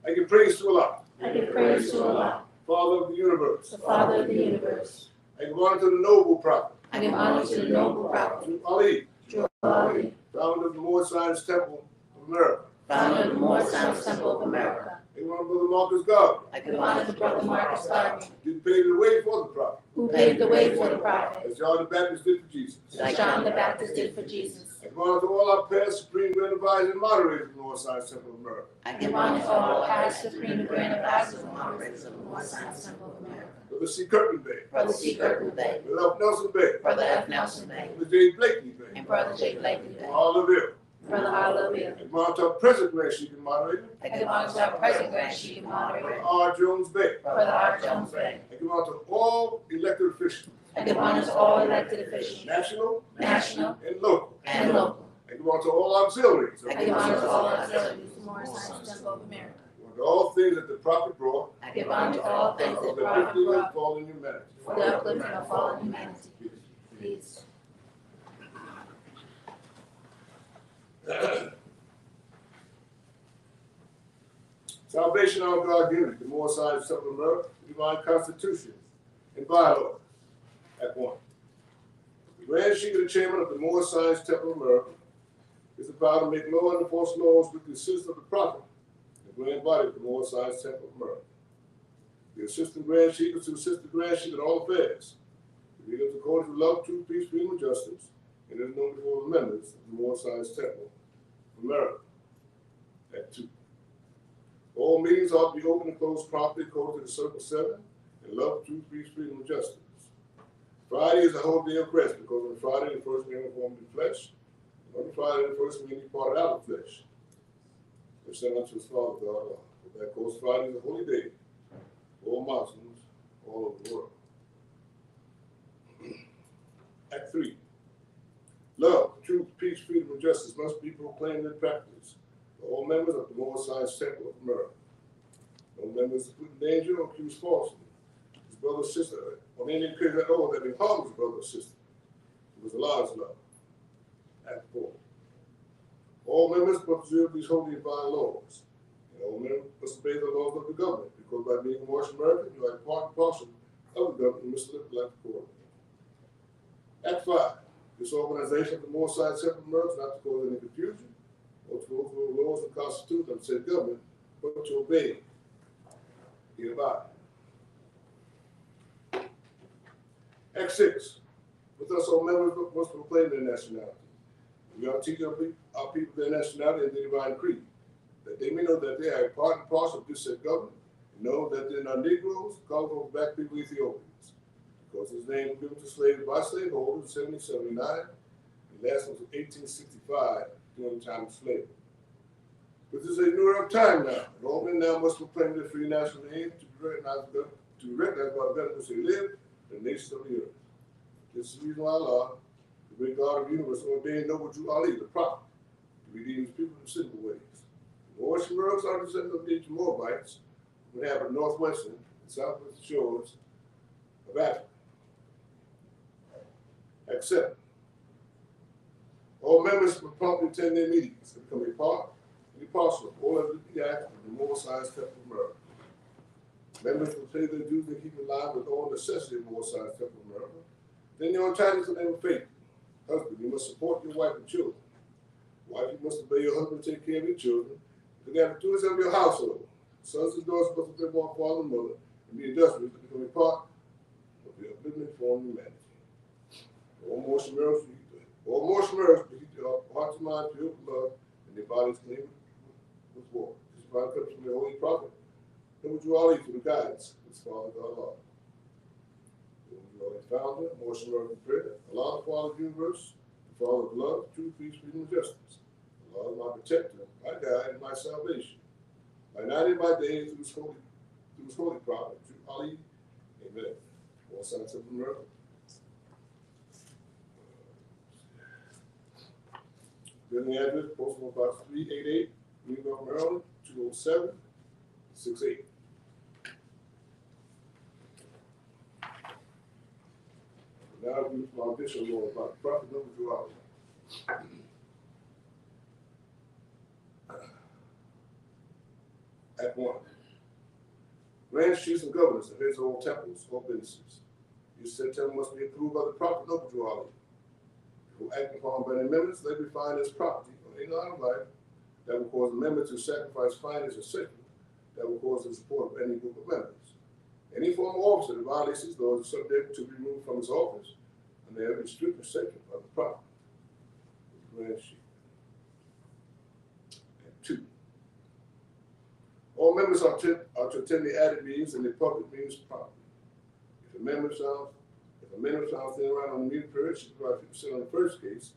I give praise to Allah. I give praise to Allah, Father of the universe. the Father of the universe. I give honor to the noble prophet. I give honor to the noble prophet, To Ali, True Ali, founder of the Moore Science Temple of America. founder of the Moore Science Temple of America. I give honor to Brother Marcus Garvey. I give honor to Brother Marcus Garvey, You paved the way for the prophet, who paved the way for the prophet, as John the Baptist did for Jesus. like John the Baptist did for Jesus. I give honor to all our past, supreme, grand advisors, and moderators of the Moore Science Temple of America. I give honor to all past, supreme, and grand advisors and moderators of the Moore Science Temple of America. Brother C. Kirkland Bay. Brother C. Kirkland Bay, Brother F. Nelson Bay. Brother F. Nelson Bay, Brother J. Blakely Bay. and Brother J. Blakely Bay, All of you. Brother Hallelujah. I give honor to our present Grand Sheik and moderator, I give honor to our present Grand Sheik and moderator, Brother R. Jones Bay. Brother R. Jones Bay. I give honor to all elected officials, I give honor to all elected officials, national national and local. and local. I give honor to all auxiliaries. of I the give Moore honor to Science all Temple. auxiliaries of the Moore Science Temple of America. To all things that the prophet brought, I give honor to all things for that the prophet uplifting brought of fallen humanity. for the uplifting of fallen humanity. Peace. Salvation of God given, the Moore Science Temple of America, divine constitution, and bylaws. At one. The Grand Sheik of the Chairman of the Moore Science Temple of America is the power to make law and enforce laws with the assistance of the prophet, the grand body of the Moore Science Temple of America. The Assistant Grand Sheik is to assist the Grand Sheik in all affairs. He lives according to love, truth, peace, freedom, and justice, and is known before the members of the Moore Science Temple of America. At 2. All meetings are to be open and closed promptly according to the Circle 7, and love, truth, peace, freedom, and justice. Friday is a whole day of rest because on Friday the first man was formed in flesh, and on Friday the first man departed out of flesh. And sent unto his Father God Allah. For that course Friday is a holy day for all Muslims all over the world. Act 3. Love, truth, peace, freedom, and justice must be proclaimed and practiced for all members of the Moore Science Temple of America. No members put in danger or accused falsely. His brother or sister, on any occasion at all that may harm his brother or sister, it was Allah's love. Act 4. All members must observe these holy divine laws. And all members must obey the laws of the government, because by being a Moorish American, you are part and parcel of the government and must live like the Koran. Act 5. This organization of the Moore Science Temple of America is not to cause any confusion or to overthrow the laws and constitution of the state government, but to obey hereby. Act 6. With us, all members must proclaim their nationality. We are teaching our people their nationality and their divine creed, that they may know that they are part and parcel of this said government, and know that they are not Negroes, colorful black people, Ethiopians. Because his name was given to slaves by slaveholders in 1779, and last was 1865 during the time of slavery. But this is a new era of time now, and all men now must proclaim their free national name to be recognized by the government in which they live, the nations of the earth. This is the reason why Allah, the great God of the universe, ordained noble Jew Ali, the prophet, to redeem his people in simple ways. The Moorish Americans are descendants of the ancient Moabites, who inhabit northwestern and southwestern shores of Africa. Act 7. All members will promptly attend their meetings and become a part and a parcel of all of the act of the Moore Science Temple of America. Members will pay their dues and keep in line with all necessity of Moore Science Temple of America. Then you're entitled to the name of faith. Husband, you must support your wife and children. Wife, you must obey your husband and take care of your children. You have to do this of your household. Sons and daughters must obey one father and mother and be industrious to become a part of the uplifting form of humanity. All Moorish Americans keep their hearts and minds filled with love and their bodies clean with water. This body comes from the Holy Prophet. Then you all eat for the guidance of his Father God Allah. The founder, Moorish American prayer, Allah, the Father of the universe, the Father of love, truth, peace, freedom, and justice. Allah is my protector, my guide, and my salvation. My night and my day through his holy prophet, through Ali. Amen. All Science of America. Building address, postal box 388, New York, Maryland, 20768. Now we move to our additional law about the prophet number 2 hours. Act 1. Grand chiefs and governors of heads of all temples or businesses. Each said temple must be approved by the Prophet Noble Drew Ali. Who act upon by the amendments, they be fined as property or any line of life that will cause a member to sacrifice finances or sacred that will cause the support of any group of members. Any former officer that violates these laws is subject to be removed from his office, and they have been strict and sacred by the Prophet. Grand chief. And 2. All members are to attend the added meetings and the public meetings properly. If a member sounds standing around on the meeting period, she provide 50% on the first case.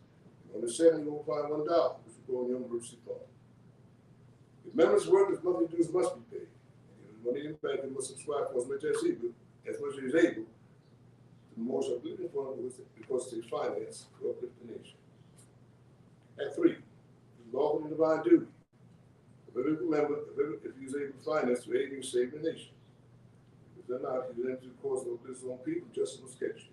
On the second, you will find $1, which will go on your emergency fund. If members' workers' monthly dues must be paid. If money in the bank, they must subscribe for as much as he is able to the most uplifting fund because they finance to uplift the nation. Act 3. Lawful and divine duty. If he is able to finance to aid and save the nation. If they're not, he will enter the cause of his own people, justice must catch you.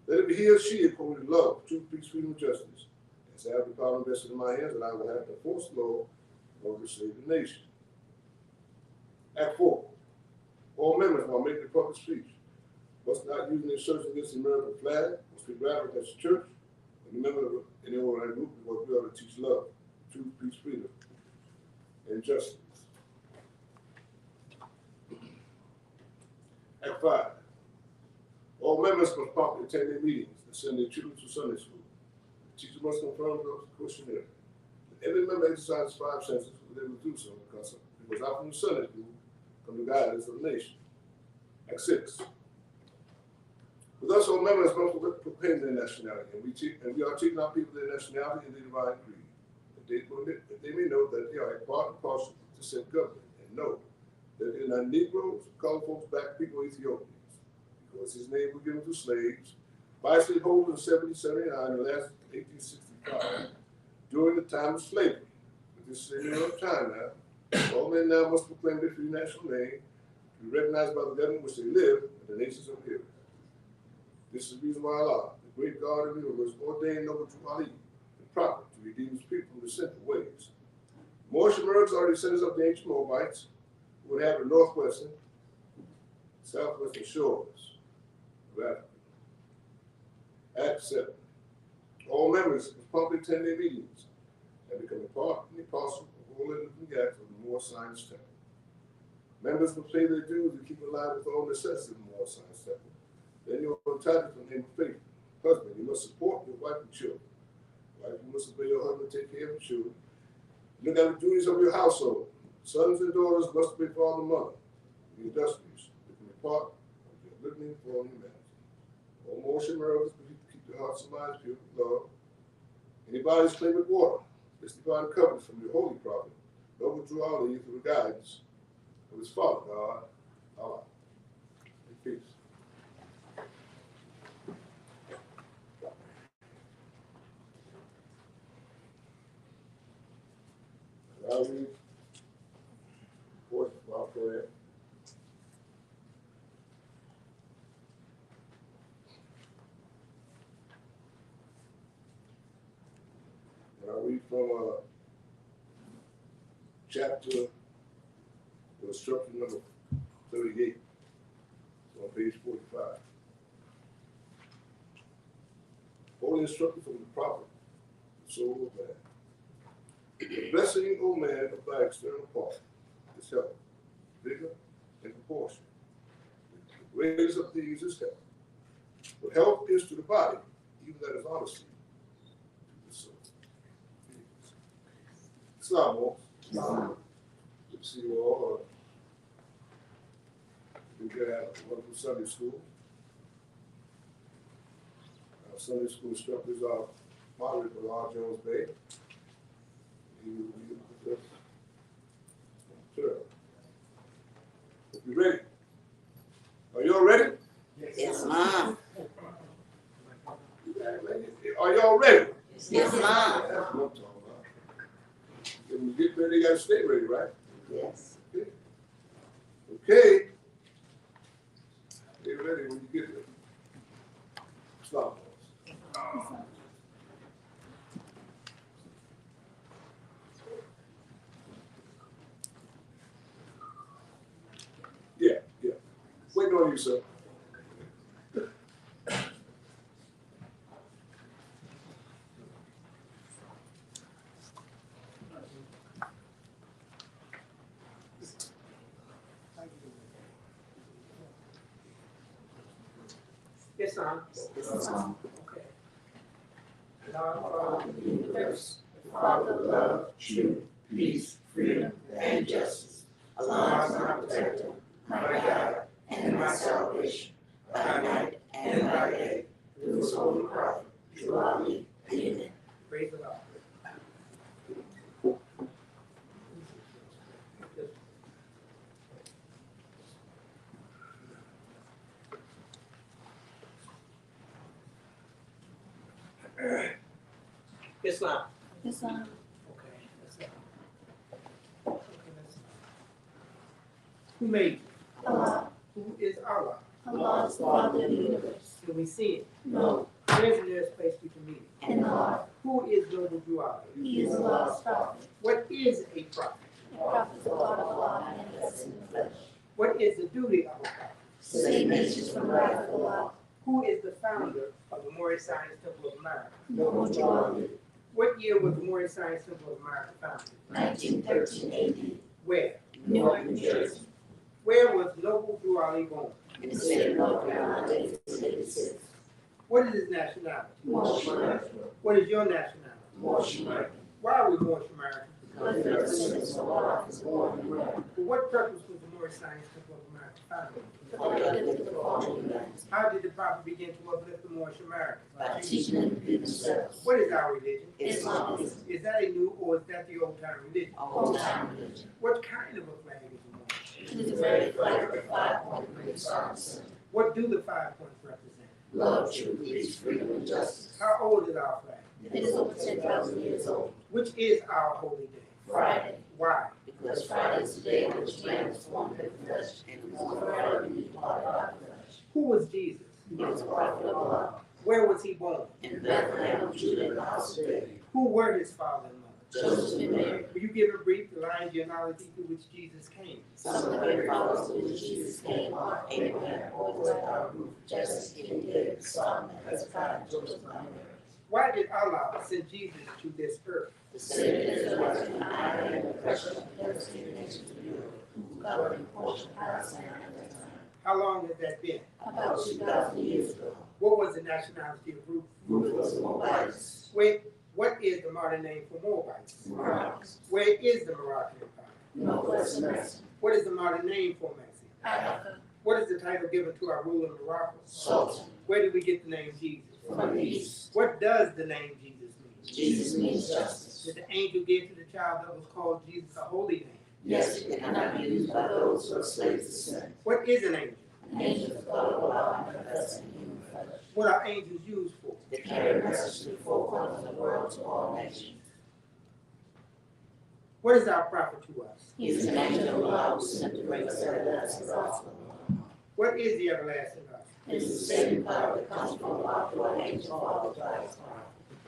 Let it be he or she according to love, truth, peace, freedom, and justice. As I have the power invested in my hands, and I will have to enforce the law in order to save the nation. Act 4. All members, while making a public speech, must not use any search against the American flag, must be radical against the church, and the member of any organized group, because we are to teach love, truth, peace, freedom, and justice. Act 5. All members must promptly attend their meetings and send their children to Sunday school. The teacher must confirm the questionnaire. Every member exercises 5 senses, but they will do so because out from the Sunday school come the guidance of the nation. Act 6. With us, all members must proclaim their nationality, and we are teaching our people their nationality and their divine creed. That they may know that they are a part and parcel of the said government, and know that they are not Negroes, colored folks, black people, Ethiopians. Because his name was given to slaves by slaveholders in 1779 and last 1865 during the time of slavery. But this is a new time now. All men now must proclaim their free national name to be recognized by the government in which they live and the nations of here. This is the reason why Allah, the great God of the universe, ordained Noble Drew Ali, the prophet, to redeem his people from the sinful ways. More Shemergs are descendants of the ancient Moabites who would have the northwestern, southwestern shores of Africa. Act 7. All members must promptly attend their meetings and become a part and parcel of all the living acts of the Moor Science Temple. Members must pay their dues and keep in line with all necessities of the Moor Science Temple. Then you are entitled to the name of faith. Husband, you must support your wife and children. Wife, you must obey your husband, take care of your children. Look at the duties of your household. Sons and daughters must obey father and mother. The industrious, become a part of your living for humanity. All motion miracles keep your hearts and minds pure with love. Anybody who's clean with water, this divine covenant from your holy prophet, Noble Drew Ali through the guidance of his Father God, Allah. In peace. I'll read portion of our prayer. And I'll read from chapter, instruction number 38, on page 45. Holy instruction from the prophet, the soul of man. The blessing, O man, of thy external part is health, vigor, and proportion. The greatest of these is health. But health is to the body, even that is honesty to the soul. Islam, all. Good to see you all. We got a wonderful Sunday school. Our Sunday school instructors are Moderate Bilal Jones Bay. He will be with us. Sure. If you're ready. Are you all ready? Yes, ma'am. Are y'all ready? Yes, ma'am. That's what I'm talking about. When you get ready, you got to stay ready, right? Yes. Okay. Okay. Get ready when you get ready. Stop. on you, sir. Yes, son. Okay. Lord, Father of the universe, Father of love, truth, peace, freedom, and justice. Allah is my protector, my guide, and my salvation, by night and by day, through his holy prophet, through Ali. Amen. praise the Lord. Islam. Islam. Okay. Who made you? Allah. Who is Allah? Allah is the Father of the universe. Can we see it? No. Where's the nearest place we can meet it? In the heart. Who is Noble Duali? He is Allah's prophet. What is a prophet? The prophet is the God of Allah manifested in the flesh. What is the duty of a prophet? Save nations from the wrath of Allah. Who is the founder of the Moorish Science Temple of America? Noble Duali. What year was the Moorish Science Temple of America founded? 1913 AD. Where? Newark, New Jersey. Where was Noble Duali born? In the state of North Carolina, 1886. What is his nationality? Moorish American. What is your nationality? Moorish American. Why are we Moorish American? Because the descendants of Allah is born in America. For what purpose was the Moorish Science Temple of America founded? For the uplift of the fallen humanity. How did the prophet begin to uplift the Moorish Americans? By teaching them to be themselves. What is our religion? Islam is Is that a new or is that the old time religion? a whole time religion. What kind of a flag is the Moorish? It is the very flag of the 5-point Great Star Center. What do the 5 points represent? Love, truth, peace, freedom, and justice. How old is our flag? It is over 10,000 years old. Which is our holy day? Friday. Why? Because Friday is the day on which man was formed in the flesh, and on Friday we need part of our flesh. Who was Jesus? He was a prophet of Allah. Where was he born? In Bethlehem of Judah in the house of David. Who were his father and mother? Joseph and Mary. Will you give a brief line genealogy through which Jesus came? Some of the great fathers to which Jesus came are Abraham, Obadiah, Ruth, Jesse, King David, Solomon, Hezekiah, Joseph, and Mary. Why did Allah send Jesus to this earth? The same Israelites and I am the oppression of the devastated nations of Europe, who governed and portion Palestine at that time. How long has that been? About 2,000 years ago. What was the nationality of Ruth? Ruth was a Moabitess. Wait, what is the modern name for Moabites? Moroccans. Where is the Moroccan Empire? Northwest Mexico. What is the modern name for Mexico? Africa. What is the title given to our ruler in Morocco? Sultan. Where did we get the name Jesus? From the east. What does the name Jesus mean? Jesus means justice. Did the angel give to the child that was called Jesus a holy name? Yes, it cannot be used by those who are slaves to sin. What is an angel? An angel is God of Allah manifested in human flesh. What are angels used for? To carry a message to the four corners of the world to all nations. What is our prophet to us? He is an angel of Allah who sent the great everlasting gospel. What is the everlasting gospel? It is the saving power that comes from Allah through an angel of Allah by his power.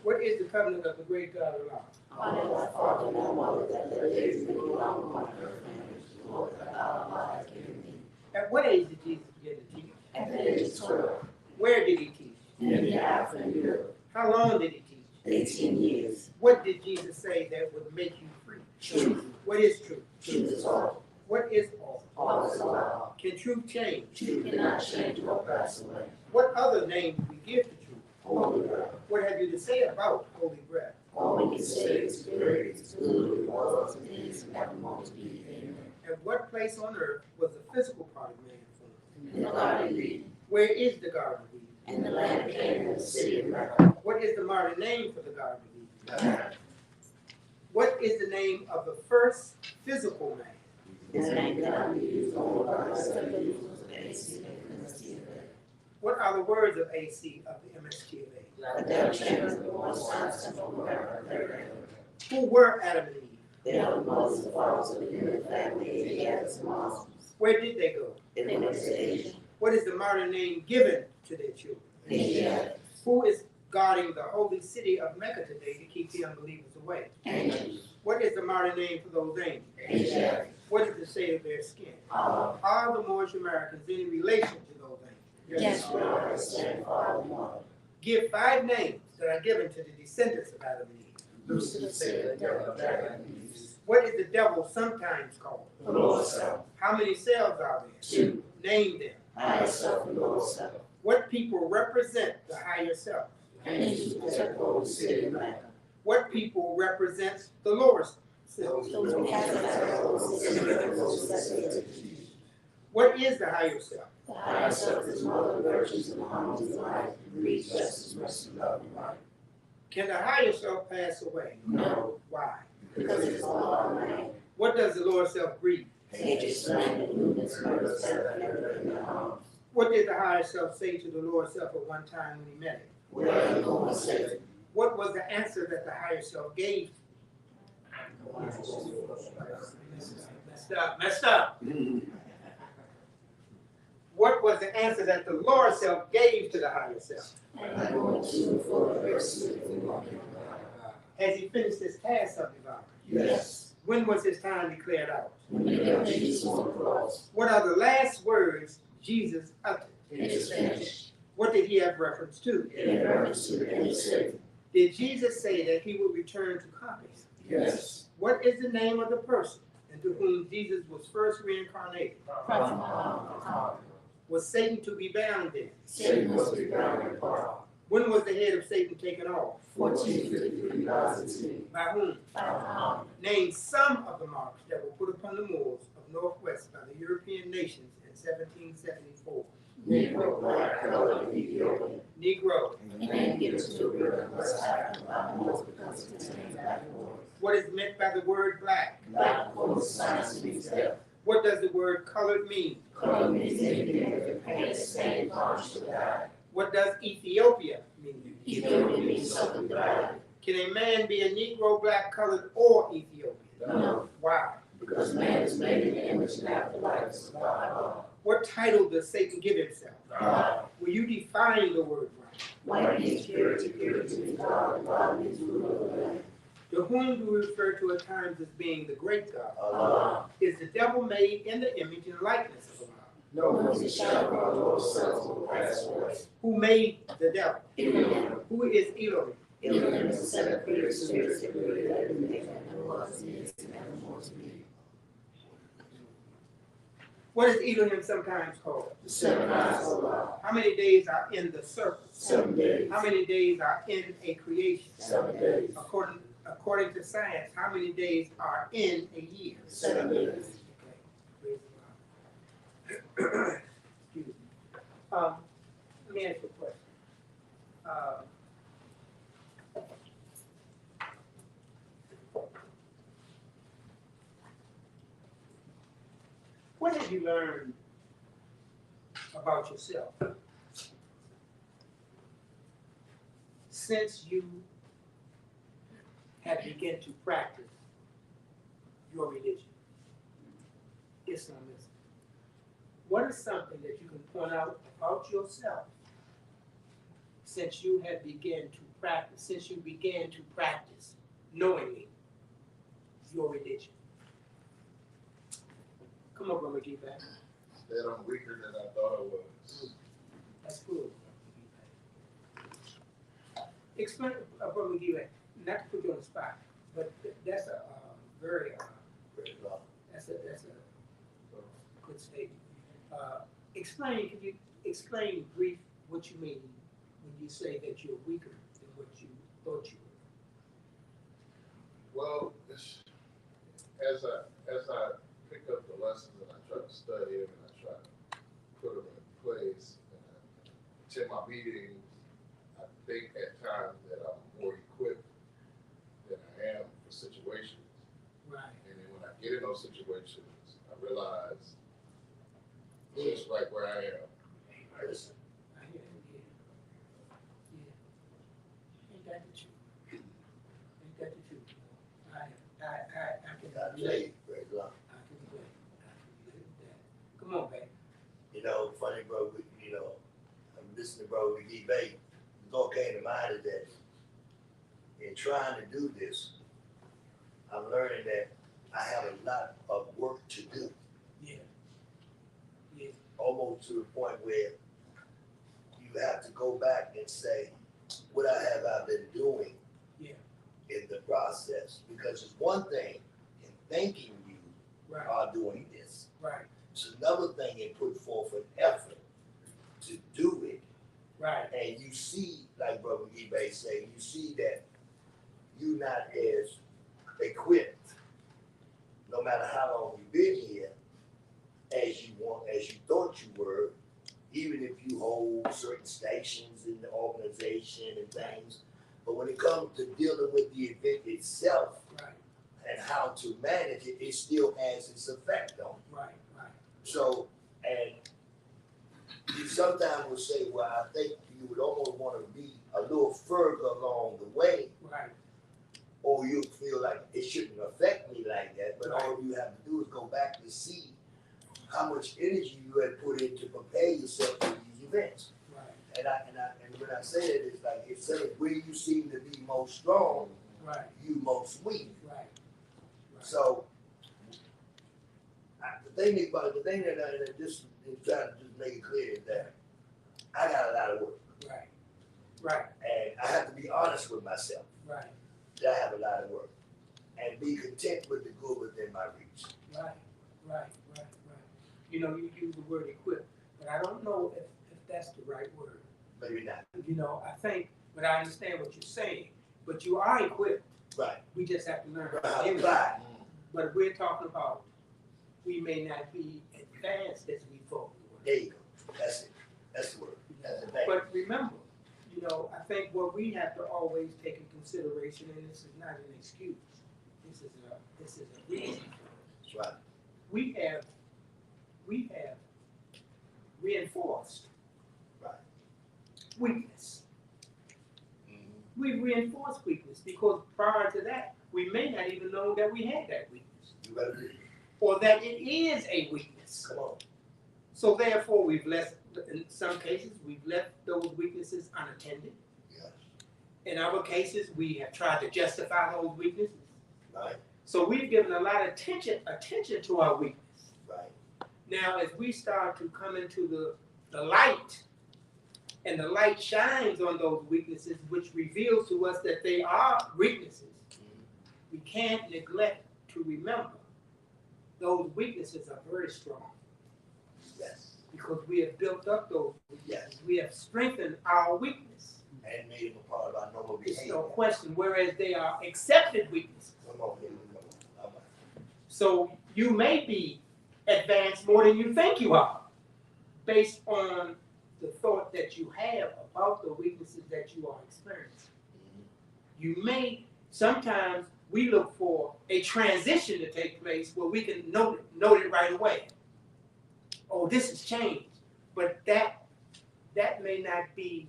What is the covenant of the great God of Allah? Honor thy father and thy mother, that their days may be long on earth, and which the Lord thy God Allah has given thee. At what age did Jesus begin to teach? At the age of 12, Where did he teach? in India, Africa, and Europe, How long did he teach? 18 years. What did Jesus say that would make you free? Truth. What is truth? Truth is all. What is all? All is allowed. Can truth change? Truth cannot change or pass away. What other name do we give to truth? Holy breath. What have you to say about holy breath? All we can say is great, it's good, it was, it is, and evermore to be. Amen. At what place on earth was the physical part of man formed? In the Garden of Eden, Where is the Garden of Eden? in the land of Canaan, in the city of Mecca. What is the modern name for the Garden of Eden? What is the name of the first physical man? His name cannot be used only by the studies of AC and MST. What are the words of AC of the MST of A? But they are chambers of the one science temple of America, their Who were Adam and Eve? They are the mothers and fathers of the human family, Asiatics and Muslims. Where did they go? They went to Asia. What is the modern name given to their children? Asiatics. Who is guarding the holy city of Mecca today to keep the unbelievers away? Angels. What is the modern name for those angels? Angels. What is the shade of their skin? Are the Moorish Americans any relation to those angels? Yes, we understand far more. Give 5 names that are given to the descendants of Adam and Eve. Lucifer, Satan, devil, dragon, and beast. What is the devil sometimes called? The Lord self. How many cells are there? 2. Name them. Higher self and lower self. What people represent the higher self? Angels protect those who sit in man. What people represent the lower self? Those who pass those who sit in those that say to Jesus. What is the higher self? The higher self is mother of virtues and harmonies of life, greed, justice, mercy, love, and light. Can the higher self pass away? No, Why? because it is all our man. What does the lower self breathe? Hatred, slander, lewdness, murder, theft, murder, and harm. What did the higher self say to the lower self at one time when he met it? Where are you going, Satan? What was the answer that the higher self gave? Messed up. What was the answer that the lower self gave to the higher self? I'm going to for the mercy of the Lord. Has he finished his task of divine? Yes. When was his time declared out? When you nailed Jesus on the cross, What are the last words Jesus uttered? it is finished. What did he have reference to? In reference to the end Satan. Did Jesus say that he would return to copies? Yes. What is the name of the person into whom Jesus was first reincarnated? Prophet Muhammad. Was Satan to be bound then? Satan was to be bound in part. When was the head of Satan taken off? 1453 By whom? Name some of the marks that were put upon the Moors of Northwest by the European nations in 1774. Negro, black, colored, Ethiopian. Negro. The name given to the river in West Africa by Moors because it contains black waters. What is meant by the word black? Black was science means death. What does the word colored mean? Color means anything with a paint, stain, varnish, or dye. What does Ethiopia mean? Ethiopia means something divided. Can a man be a Negro, black, colored, or Ethiopian? No, Why? because man is made in the image and after the likeness of God. What title does Satan give himself? God. Will you define the word right? White means purity, purity means God, and God means ruler of the land. To whom do we refer to at times as being the great God? Allah. Is the devil made in the image and likeness of Allah? No one is a shadow of our Lord's self will pass away. Who made the devil? Elohim. Who is Elohim? Elohim is the seven created spirits that created everything that was, is, and ever more to be. What is Elohim sometimes called? The 7 eyes of Allah. How many days are in the circle? 7 days. How many days are in a creation? 7 days. According to science, how many days are in a year? 7 days. Okay. Excuse me. Let me ask you a question. What have you learned about yourself since you have begun to practice your religion, Islamism? What is something that you can point out about yourself since you have begun to practice knowingly your religion? Come on, Brother Gibbs. That I'm weaker than I thought I was. That's cool. Explain, Brother Gibbs, not to put you on the spot, but that's a very that's a good statement. Could you explain brief what you mean when you say that you're weaker than what you thought you were? Well, as I pick up the lessons and I try to study them and I try to put them in place and I attend my meetings, I think at times that I'm more equipped than I am for situations. Right. And then when I get in those situations, I realize just like where I am. I hear it, Ain't that the truth? Ain't that the truth? I can relate. Praise God. I can relate. With that. Come on, baby. You know, funny, bro, I'm listening to Bro McGee Bay. The thought came to mind is that in trying to do this, I'm learning that I have a lot of work to do, Yeah. Yeah. almost to the point where you have to go back and say, what I been doing Yeah. in the process? Because it's one thing in thinking you Right. are doing this. Right. It's another thing in put forth an effort to do it. Right. And you see, like Brother eBay say, you see that you're not as equipped, no matter how long you've been here, as you thought you were, even if you hold certain stations in the organization and things. But when it comes to dealing with the event itself Right. and how to manage it, it still has its effect on you. Right. Right. So, and you sometimes will say, well, I think you would almost want to be a little further along the way, Right. or you feel like it shouldn't affect me like that. But Right. all you have to do is go back to see how much energy you had put in to prepare yourself for these events. Right. And when I say that, it's like it says where you seem to be most strong, Right. you most weak. Right. Right. So the thing that I just trying to just make it clear is that I got a lot of work. Right. Right. And I have to be honest with myself Right. that I have a lot of work. And be content with the good within my reach. Right. Right. Right. Right. You know, you use the word equip, but I don't know if that's the right word. Maybe not. You know, I think, but I understand what you're saying. But you are equipped. Right. We just have to learn But how how to to use it. apply. But we're talking about we may not be advanced as we thought we were. There you go. That's it. That's the word. That's the thing. But remember, you know, I think what we have to always take in consideration, and this is not an excuse, this is a reason. That's right. We have reinforced Right. weakness. Mm-hmm. We reinforced weakness because prior to that, we may not even know that we had that weakness You better be. or that it is a weakness. Come on. So therefore, in some cases, we've left those weaknesses unattended. Yes. In other cases, we have tried to justify those weaknesses. Right. So we've given a lot of attention to our weakness. Right. Now, as we start to come into the light, and the light shines on those weaknesses, which reveals to us that they are weaknesses, we can't neglect to remember those weaknesses are very strong. Yes. Because we have built up those weaknesses. Yes. We have strengthened our weakness. And made them a part of our normal It's behavior. no question, whereas they are accepted weaknesses. Come on, baby. Come on. All right. So you may be advanced more than you think you are, based on the thought that you have about the weaknesses that you are experiencing. You may, sometimes we look for a transition to take place where we can note it right away. Oh, this has changed. But that may not be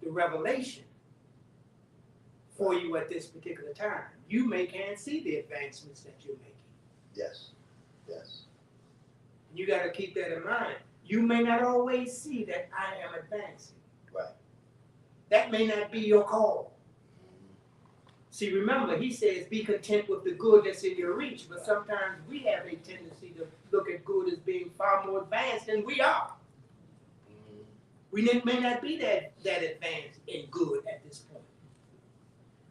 the revelation for you at this particular time. You can't see the advancements that you're making. Yes. Yes. You got to keep that in mind. You may not always see that I am advancing. Right. That may not be your call. See, remember, he says, be content with the good that's in your reach. But sometimes we have a tendency to look at good as being far more advanced than we are. We may not be that advanced in good at this point.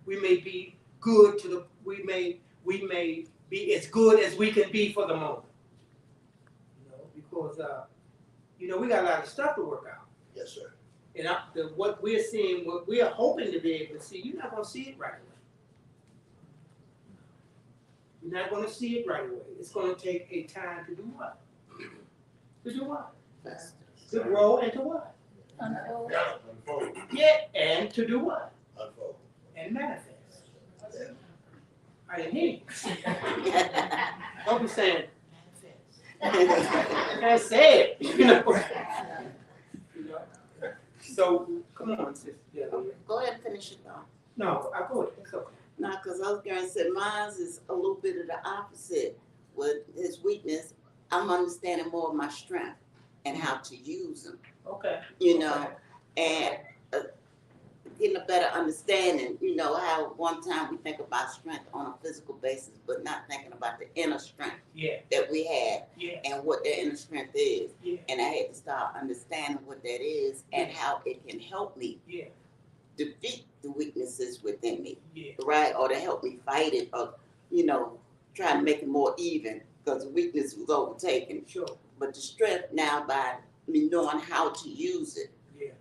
We may be good we may be as good as we can be for the moment. You know, because we got a lot of stuff to work out. Yes, sir. And what we're seeing, what we are hoping to be able to see, you're not going to see it right away. You're not going to see it right away. It's going to take a time to do what? To do what? To grow and to what? Unfold. Yeah, unfold. Yeah, and to do what? Unfold. And manifest. Yeah. I didn't hear you. Don't be saying, I said, you know. So, come on, sister. Yeah. Go ahead and finish it though. No, I go ahead. It's okay. No, because I was going to say mine is a little bit of the opposite with his weakness. I'm understanding more of my strength and how to use them, Okay. you know. And getting a better understanding, you know, how one time we think about strength on a physical basis, but not thinking about the inner strength that we have and what that inner strength is. And I had to start understanding what that is and how it can help me defeat the weaknesses within me, right? Or to help me fight it, or, you know, try to make it more even, because the weakness was overtaken. But the strength now, by me knowing how to use it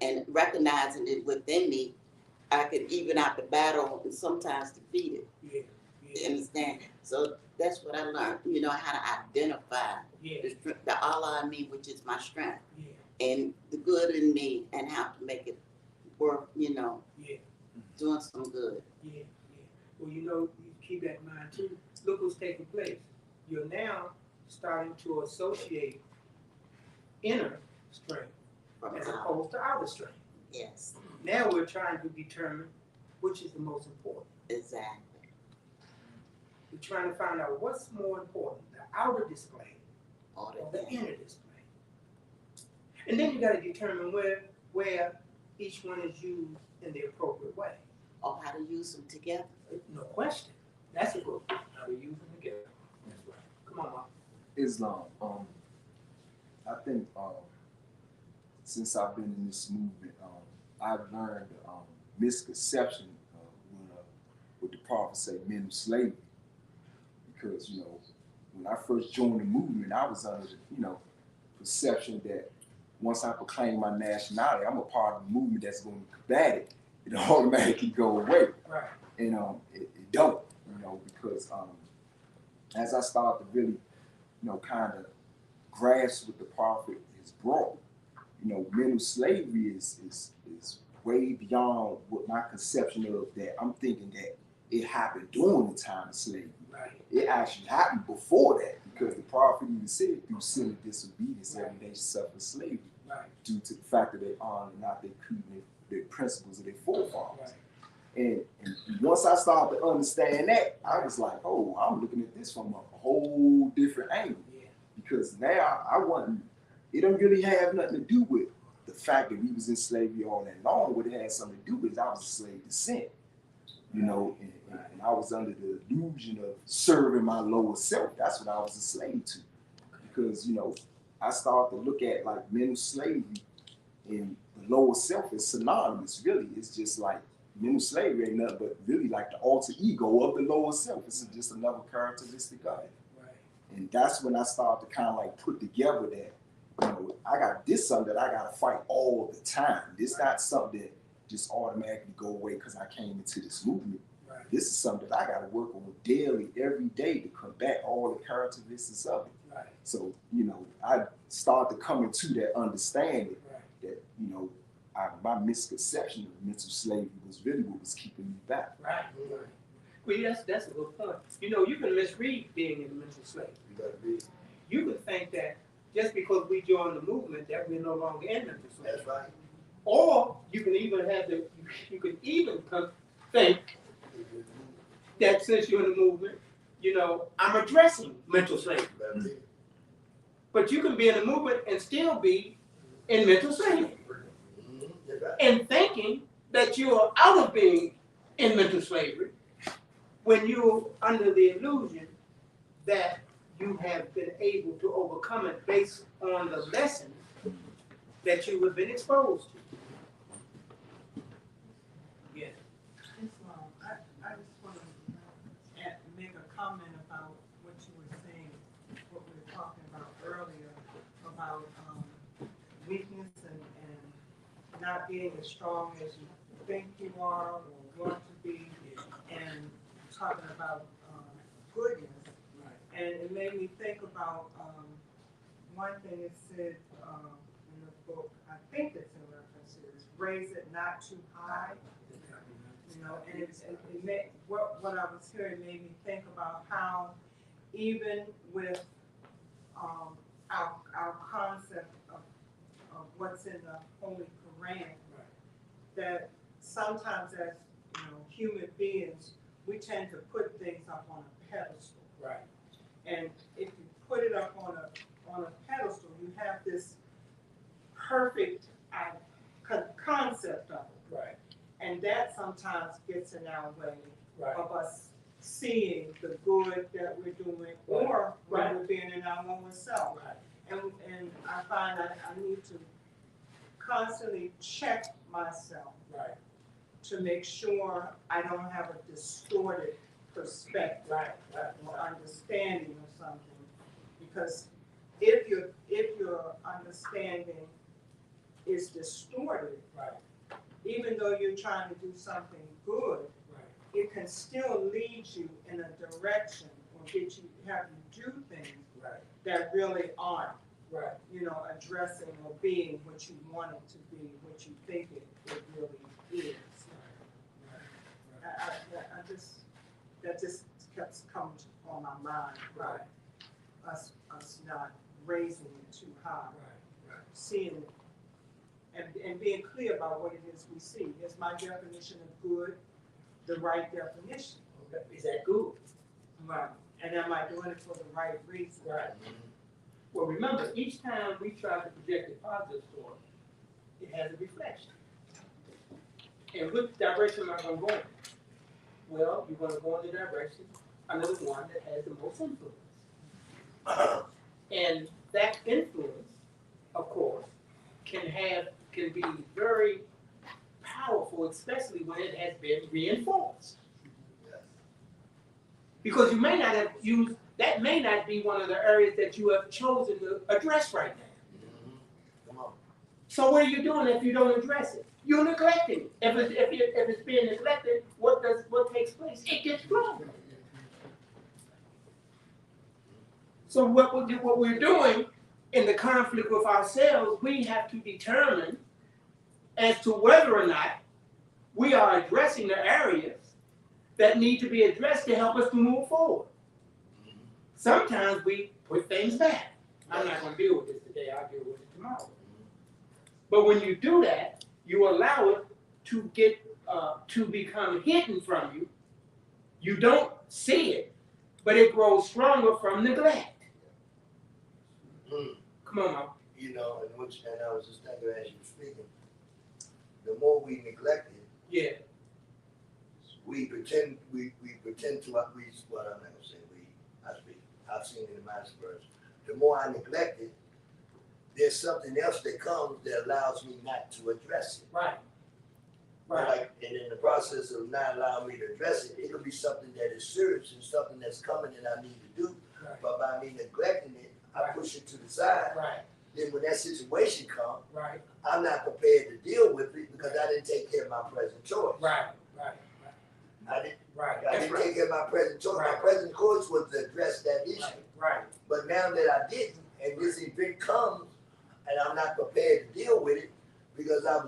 and recognizing it within me, I can even out the battle and sometimes defeat it. You understand? So that's what I learned, you know, how to identify the strength, the Allah in me, which is my strength, and the good in me, and how to make it work, you know, doing some good. Well, you know, you keep that in mind too. Look what's taking place. You're now starting to associate inner strength as opposed to outer strength. Yes. Now we're trying to determine which is the most important. Exactly. We're trying to find out what's more important, the outer display or the inner display. And then you got to determine where each one is used in the appropriate way. Or how to use them together. No question. That's a good one. How to use them together. That's right. Come on, Mom. Islam. I think since I've been in this movement, I've learned misconception with the prophet say men of slavery, because you know when I first joined the movement, I was under the perception that once I proclaim my nationality, I'm a part of the movement that's going to combat it. It automatically go away, Right. And it don't, because as I start to really, kind of grasp what the prophet has brought, mental slavery is way beyond what my conception of that. I'm thinking that it happened during the time of slavery. Right. It actually happened before that, because the prophet even said through sin and disobedience, every nation suffered slavery due to the fact that they honor not their creed and their principles of their forefathers. And once I started to understand that, I was like, oh, I'm looking at this from a whole different angle. Because now it don't really have nothing to do with the fact that we was in slavery all that long. What it had something to do with is I was a slave to sin, and I was under the illusion of serving my lower self. That's what I was a slave to. Because, I started to look at like mental slavery and the lower self is synonymous, really. It's just like mental slavery ain't nothing but really like the alter ego of the lower self. It's just another characteristic of it. And that's when I started to kind of like put together that, I got this something that I got to fight all the time. This not something that just automatically go away because I came into this movement. This is something that I got to work on daily, every day to combat all the characteristics of it. So, I started to come into that understanding that, my misconception of mental slavery was really what was keeping me back. Well, that's a good point. You can misread being in mental slavery. You could think that just because we joined the movement that we're no longer in mental slavery. That's right. Or you can even think that since you're in the movement, I'm addressing mental slavery. But you can be in the movement and still be in mental slavery. And thinking that you're out of being in mental slavery when you're under the illusion that you have been able to overcome it based on the lessons that you have been exposed to. Yes. I just want to make a comment about what you were saying, what we were talking about earlier, about weakness and not being as strong as you think you are or want to be, and talking about goodness. And it made me think about one thing it said in the book, I think it's in reference to this, raise it not too high. And it made, what I was hearing made me think about how even with our concept of what's in the Holy Koran, that sometimes as human beings, we tend to put things up on a pedestal. And if you put it up on a pedestal, you have this perfect concept of it. And that sometimes gets in our way Right. of us seeing the good that we're doing, or when Right. we're being in our own self. Right. And I find I need to constantly check myself Right. to make sure I don't have a distorted perspective Right. Right. or understanding of something. Because if your understanding is distorted, Right. even though you're trying to do something good, Right. it can still lead you in a direction or have you do things Right. that really aren't, Right. addressing or being what you want it to be, what you think it really is. That just kept coming on my mind, Right. us not raising it too high, Right. seeing it, and being clear about what it is we see. Is my definition of good the right definition? Is that good? Right. And am I doing it for the right reason? Right. Well, remember, each time we try to project a positive story, it has a reflection. And which direction am I going to go in? Well, you're going to go in the direction under the one that has the most influence. And that influence, of course, can be very powerful, especially when it has been reinforced. Because you may not have used, that may not be one of the areas that you have chosen to address right now. Come on. So what are you doing if you don't address it? You're neglecting it. If it's being neglected, what takes place? It gets blown. So what we're doing in the conflict with ourselves, we have to determine as to whether or not we are addressing the areas that need to be addressed to help us to move forward. Sometimes we put things back. I'm not going to deal with this today. I'll deal with it tomorrow. But when you do that, you allow it to get to become hidden from you. You don't see it, but it grows stronger from neglect. Come on, Mom. And I was just thinking as you were speaking, the more we neglect it, Yeah. we pretend to, well, I'm not gonna say I speak, I've seen it in my experience. The more I neglect it, there's something else that comes that allows me not to address it. Right. And in the process of not allowing me to address it, it'll be something that is serious and something that's coming that I need to do. Right. But by me neglecting it, I Right. push it to the side. Right. Then when that situation comes, Right. I'm not prepared to deal with it because I didn't take care of my present choice. Right. Right. I didn't Right. take care of my present choice. Right. My present choice was to address that issue. Right. But now that I didn't, and this event comes, and I'm not prepared to deal with it because I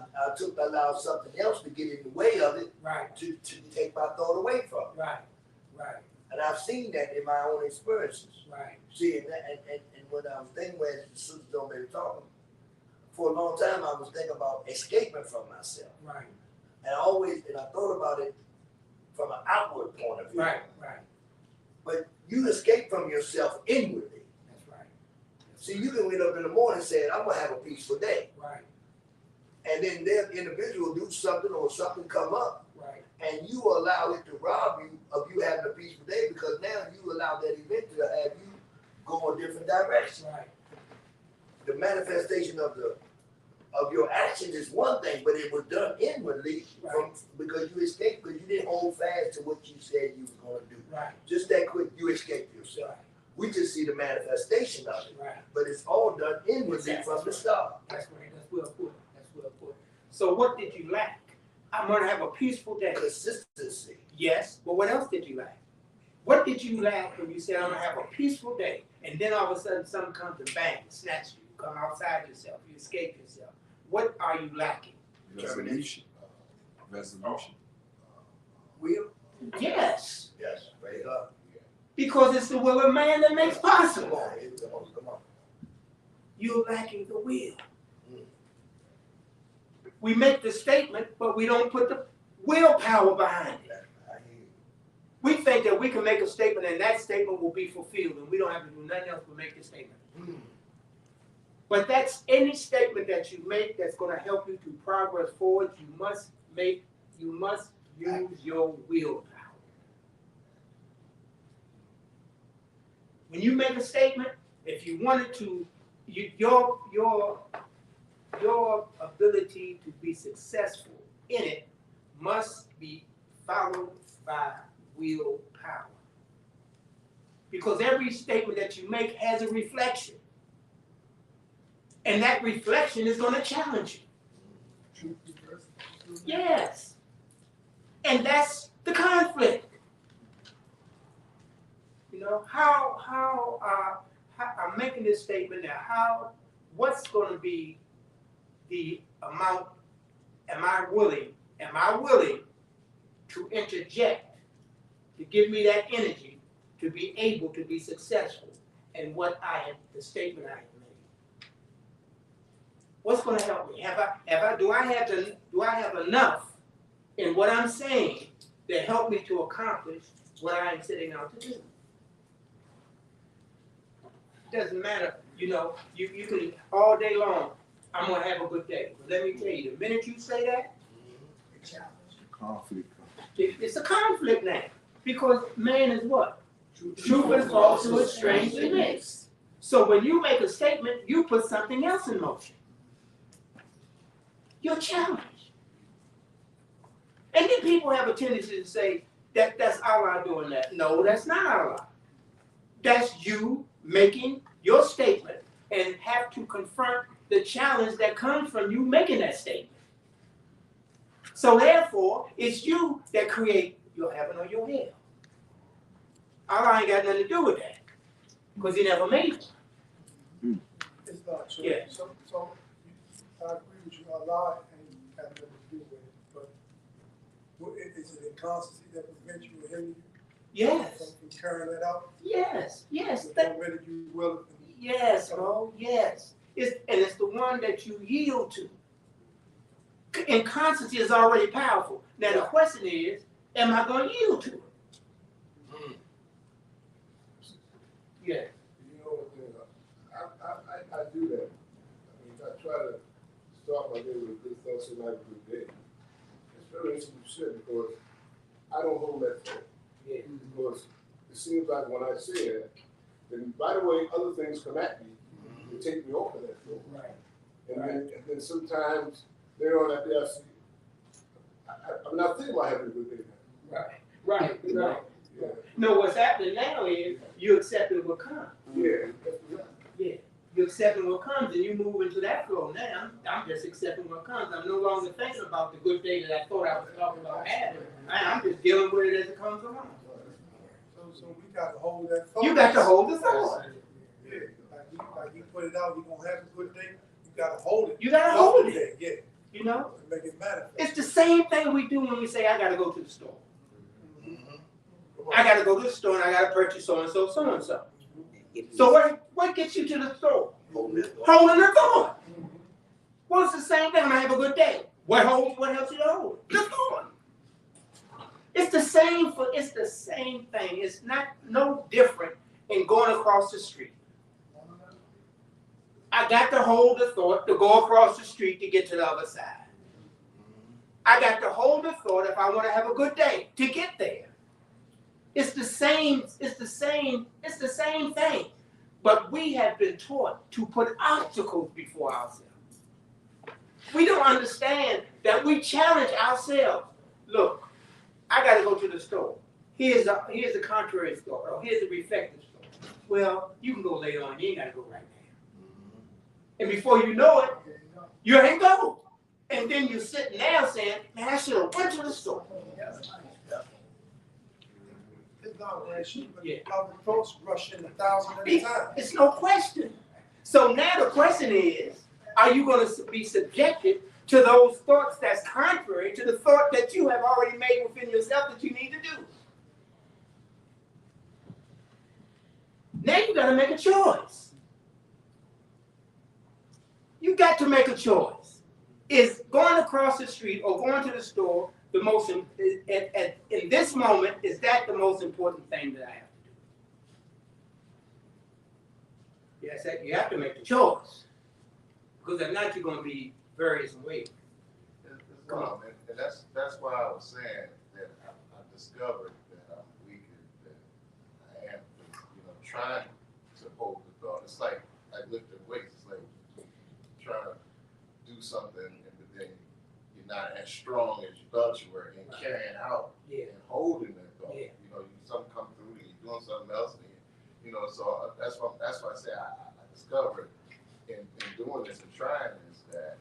allowed something else to get in the way of it Right. to take my thought away from it. Right. Right. And I've seen that in my own experiences. Right. See, and when I was thinking, when the sisters don't maybe talking, for a long time I was thinking about escaping from myself. Right. And I thought about it from an outward point of view. Right. Right. But you escape from yourself inwardly. That's right. See, you can wake up in the morning saying, I'm gonna have a peaceful day. Right. And then that individual do something or something come up, Right. and you allow it to rob you of you having a peaceful day because now you allow that event to have you go a different direction. Right. The manifestation of your action is one thing, but it was done inwardly because you escaped, because you didn't hold fast to what you said you were going to do. Right. Just that quick, you escaped yourself. Right. We just see the manifestation of it, Right. but it's all done inwardly Exactly. from the start. That's right. That's well put. That's well put. So what did you lack? I'm going to have a peaceful day. Consistency. Yes, but what else did you lack? What did you lack when you said, I'm going to have a peaceful day, and then all of a sudden something comes and bang, snatch you, come outside yourself, you escape yourself. What are you lacking? Resolution. Resolution. Will? Yes, Yes, praise God. because it's the will of man that makes Come possible. on, here we go. Come on. You're lacking the will. Mm. We make the statement, but we don't put the willpower behind it. I hear you. We think that we can make a statement and that statement will be fulfilled, and we don't have to do nothing else but make the statement. Mm. But that's any statement that you make that's going to help you to progress forward. You You must use your willpower. When you make a statement, if you wanted to, your ability to be successful in it must be followed by willpower. Because every statement that you make has a reflection. And that reflection is going to challenge you. Yes. And that's the conflict. You know, how I'm making this statement now, what's going to be the amount, am I willing to interject, to give me that energy to be able to be successful in the statement I have made? What's going to help me? Do I have enough in what I'm saying that help me to accomplish what I am setting out to do? It doesn't matter, you know, you can all day long, I'm gonna have a good day. But let me tell you, the minute you say that, Conflict. it's a conflict now. Because man is what? Truth and falsehood strangely mixed. So when you make a statement, you put something else in motion. You're challenged. And then people have a tendency to say that's Allah doing that. No, that's not Allah. That's you making your statement and have to confront the challenge that comes from you making that statement. So therefore, it's you that create your heaven or your hell. Allah ain't got nothing to do with that because he never made it. It's not true. Yeah. So I agree with you. Allah ain't got nothing to do with it. But is it inconstancy that prevents you or hinder you? Yes. From carrying that out? Yes. Yes. Already you will. Yes, bro. Yes. It's the one that you yield to. And constancy is already powerful. Now the question is, am I going to yield to it? Yeah. You know what, I do that. I mean, I try to start my day with a good thought so I have a good day. It's very interesting you said because I don't hold that thought. Yeah. Because it seems like when I say it, then right away other things come at me and take me off of that thought. Right. And then sometimes later on that day I see, I'm not thinking about having a good day now. Right. Yeah. No, what's happening now is you accepting what comes. Yeah. Yeah. You're accepting what comes and you move into that flow now. I'm just accepting what comes. I'm no longer thinking about the good day that I thought I was talking about having. I'm just dealing with it as it comes along. So we got to hold that thought. You got to hold the thought. Yeah. Like you put it out, you're going to have a good day. You got to hold it. You got to hold it. Day. Yeah. You know? To make it manifest. It's the same thing we do when we say, I got to go to the store. I got to go to the store and I got to purchase so-and-so, so-and-so. So what gets you to the store? Holding the thought. Well, it's the same thing when I have a good day. What helps you to hold it? The thought. It's the same thing. It's no different in going across the street. I got to hold the thought to go across the street to get to the other side. I got to hold the thought if I want to have a good day to get there. It's the same thing. But we have been taught to put obstacles before ourselves. We don't understand that we challenge ourselves. Look, I got to go to the store. Here's the contrary store, or here's the reflective store. Well, you can go later on. You ain't got to go right now. And before you know it, you ain't go. And then you're sitting there saying, man, I should have went to the store. It's not rational, but Yeah. other folks rush in 1,000 at a time. It's no question. So now the question is, are you going to be subjected to those thoughts that's contrary to the thought that you have already made within yourself that you need to do? Now you got to make a choice. You got to make a choice. Is going across the street or going to the store the most, in this moment, is that the most important thing that I have to do? Yes, you have to make the choice. Because if not, you're going to be various and waiting. And that's why I was saying that I discovered that I'm weaker than I am. You know, trying to hold the thought. It's like lifting weights. It's like trying to do something and then you're not as strong as you thought you were and carrying out and holding that thought. Yeah. You know, something come through and you're doing something else. And you know, so that's why I say I discovered in doing this and trying this that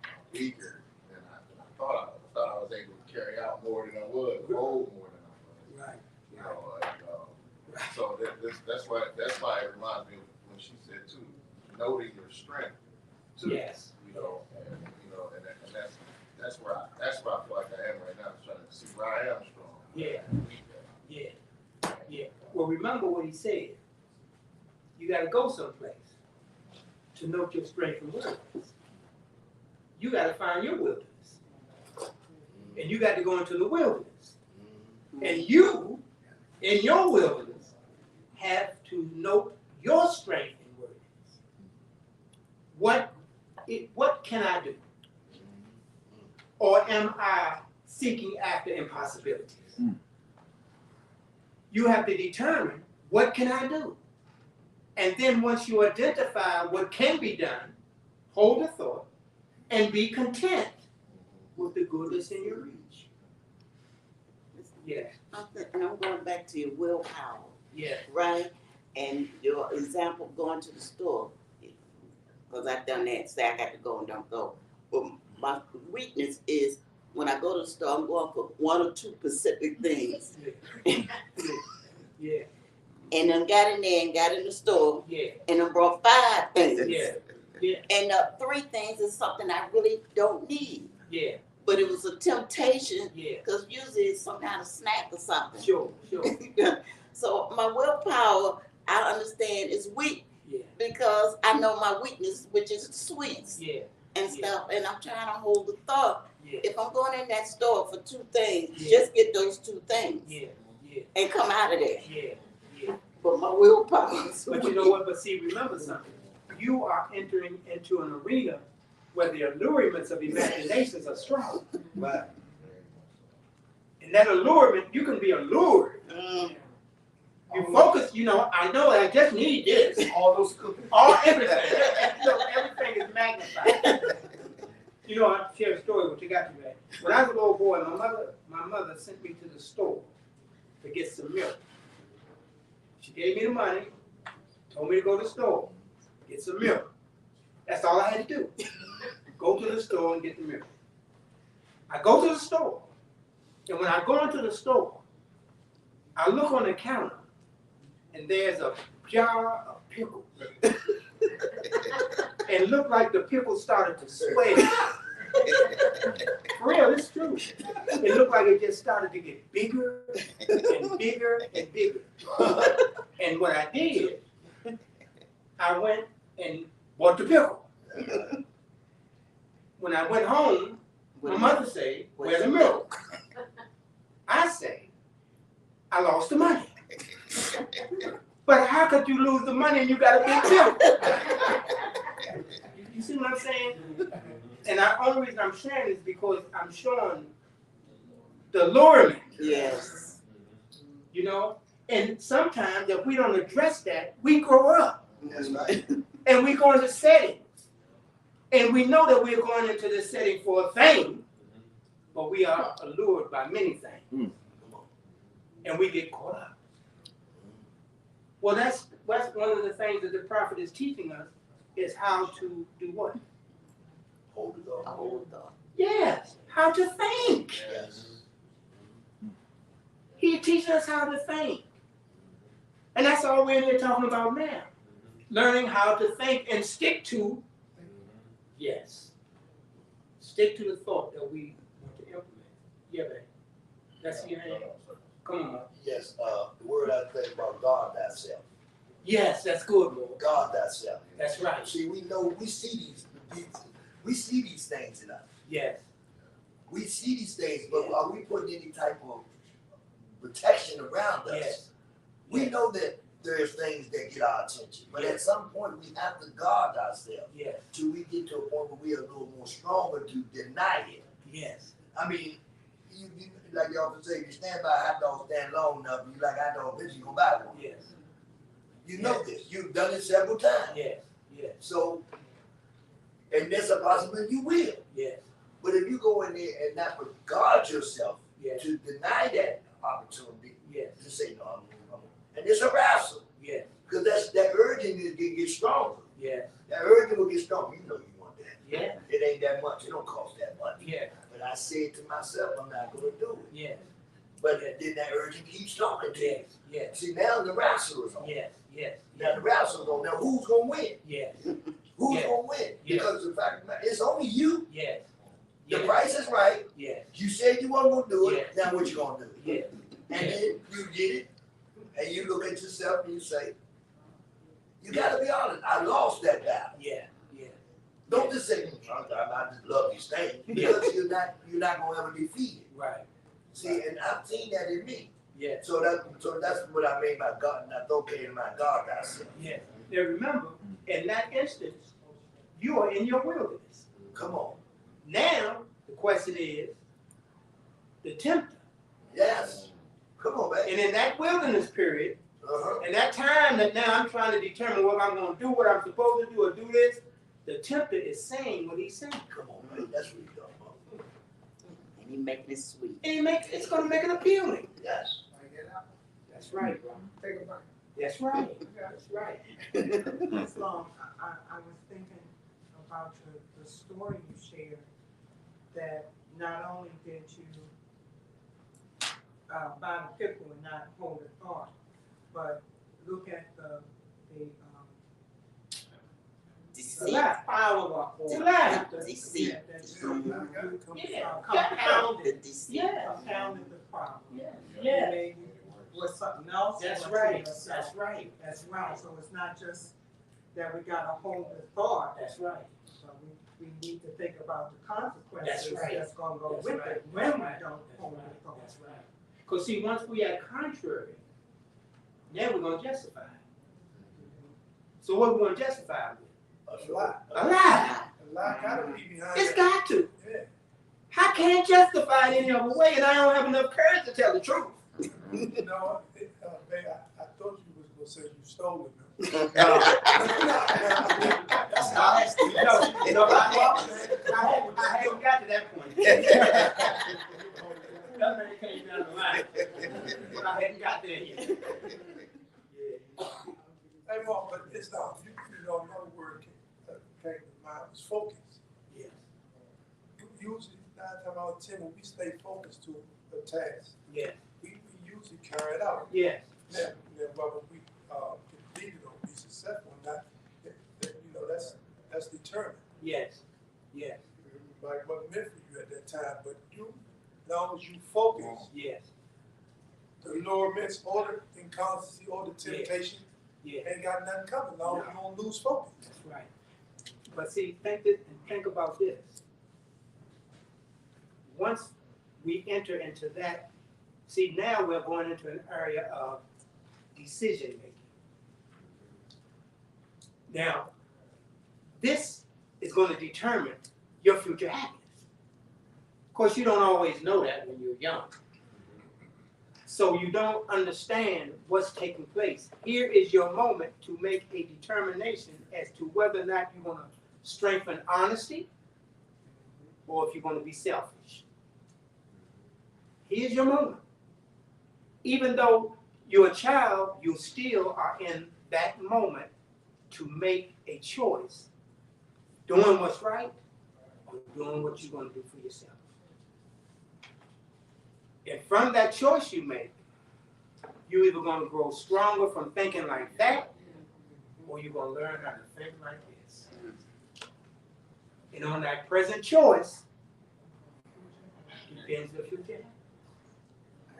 I'm weaker than I thought I was. I thought I was able to carry out more than I was, hold more than I was. Right. You know, so that's why it reminds me of when she said too, noting your strength too. Yes. You know, and that's where I feel like I am right now, trying to see where I am strong. Yeah. Yeah. Well, remember what he said. You got to go someplace to note your strength and wilderness. You got to find your wilderness. And you got to go into the wilderness. And you, in your wilderness, have to note your strength and wilderness. What can I do? Or am I seeking after impossibilities? You have to determine, what can I do? And then once you identify what can be done, hold the thought and be content with the good that's in your reach. Yes. And I'm going back to your willpower, Yes. right? And your example going to the store, because I've done that, say I got to go and don't go. But my weakness is when I go to the store, I'm going for one or two specific things. Yeah. And then got in there and got in the store Yeah. and then brought 5 things. Yeah. Yeah. And 3 things is something I really don't need. Yeah. But it was a temptation Yeah. because usually it's some kind of snack or something. Sure. So my willpower, I understand, is weak Yeah. because I know my weakness, which is sweets Yeah. and stuff. And I'm trying to hold the thought. Yeah. If I'm going in that store for 2 things, Yeah. just get those 2 things Yeah. and come out of there. Yeah. But my willpower is But you weak. know what? But see, remember something. You are entering into an arena where the allurements of imaginations are strong. Right. And that allurement, you can be allured. You focus, I know I just need this. All those cookies. Everything. Everything is magnified. I'll share a story what you got to that. When I was a little boy, my mother sent me to the store to get some milk. She gave me the money, told me to go to the store, get some milk. That's all I had to do. Go to the store and get the milk. I go to the store, and when I go into the store, I look on the counter, and there's a jar of pickles. And it looked like the pickles started to swell. For real, it's true. It looked like it just started to get bigger and bigger and bigger. And what I did, I went and bought the pickle. When I went home, my mother said, "Where's the milk?" I say, "I lost the money." But how could you lose the money and you got a big milk? You see what I'm saying? And the only reason I'm sharing is because I'm showing the allurement. Yes. And sometimes if we don't address that, we grow up. That's right. And we go into settings. And we know that we're going into this setting for a thing, but we are allured by many things. And we get caught up. Well, that's one of the things that the prophet is teaching us, is how to do what? Hold it on. Hold the thought. Yes, how to think. Yes. He teaches us how to think. And that's all we're in here talking about now. Learning how to think and stick to, stick to the thought that we want to implement. Yeah, babe. That's your hand. Come on. Yes, the word I think about God thyself. Yes, that's good, Lord. God thyself. That's right. See, we see these things in us. Yes. We see these things, but are we putting any type of protection around us? Yes. We know that there's things that get our attention, but at some point we have to guard ourselves Yes. till we get to a point where we are a little more stronger to deny it Yes. I mean, you like you often say, you stand by a hot dog stand long enough, you like hot dog, bitch, you gonna buy one. Yes. You know this. You've done it several times. Yes. Yes. So, and there's a possibility you will. Yes. But if you go in there and not regard yourself Yes. to deny that opportunity, Yes. to say no, I'm and it's a wrestle. Yes. Because that urging is get stronger. Yes. That urging will get stronger. You know you want that. Yeah. It ain't that much. It don't cost that much. Yeah. But I said to myself, I'm not gonna do it. Yes. But then that urging keeps talking to you. Yes. Yes. See, now the wrestle is on. Yes. Yes. Now the wrestle is on. Now who's gonna win? Yes. Who's Yeah. gonna win? Yeah. Because the fact of the matter, it's only you. Yes. The Yes. price is right. Yes. You said you weren't gonna do it. Yes. Now what you gonna do? Yes. And then you did it, and you look at yourself and you say, you gotta be honest, I lost that battle. Yeah. Yeah. Don't just say, I just love these things, because you're not gonna ever defeat it. Right. See, and I've seen that in me. Yes. So that's what I mean by God, not okay in my God thyself. Yes. Now remember, in that instance, you are in your wilderness. Come on. Now the question is, the tempter. Yes. Come on, baby. And in that wilderness period, Uh-huh. and that time that now I'm trying to determine what I'm going to do, what I'm supposed to do, or do this, the tempter is saying what he's saying. Come on, baby. That's what you're talking about. And he making it sweet. And it's going to make it appealing. Yes. That's right, bro. Think about That's right. That's right. Islam, I was thinking about the story you shared, that not only did you buy the pickle and not hold a thought, but look at the Deceit. power or Deceit. yeah, that you Yeah. compounded, The deceit. Yeah. compounded the problem. Yeah. Maybe with something else. That's or right. to yourself. That's right. That's right. So it's not just that we gotta hold the thought, That's right. but we need to think about the consequences That's right. that's gonna go That's with right. it when we That's don't right. hold the That's thought. That's right. Because see, once we are contrary, now we're going to justify it. So what are we going to justify it with? a lie. A lie. A lie gotta be behind It's that. got to. Yeah. I can't justify it any other way, and I don't have enough courage to tell the truth. No, babe, I thought you was gonna say you stole it. That's honesty. No, I haven't got to that point. That man came down the line, but I hadn't got there yet. Yeah. Hey, Mark, but it's not, you know, another word came to mind, was focus. Yes. Usually, 9 times out of 10, when we stay focused to a task, Yes. we usually carry it out. Yes. Now, whether we complete it or be successful or not, you know, that's determined. Yes. Yes. Like what meant for you at that time, but you, as long as you focus, Yes. the allurements or the inconstancy or the temptation Yeah. ain't got nothing coming, as long as you don't lose focus. That's right. But see, think about this. Once we enter into that, see, now we're going into an area of decision making. Now, this is going to determine your future happiness. Of course, you don't always know that when you're young. So you don't understand what's taking place. Here is your moment to make a determination as to whether or not you want to strengthen honesty or if you're going to be selfish. Here's your moment. Even though you're a child, you still are in that moment to make a choice, doing what's right or doing what you're going to do for yourself. And from that choice you make, you're either going to grow stronger from thinking like that, or you're going to learn how to think like this. And on that present choice, depends the future.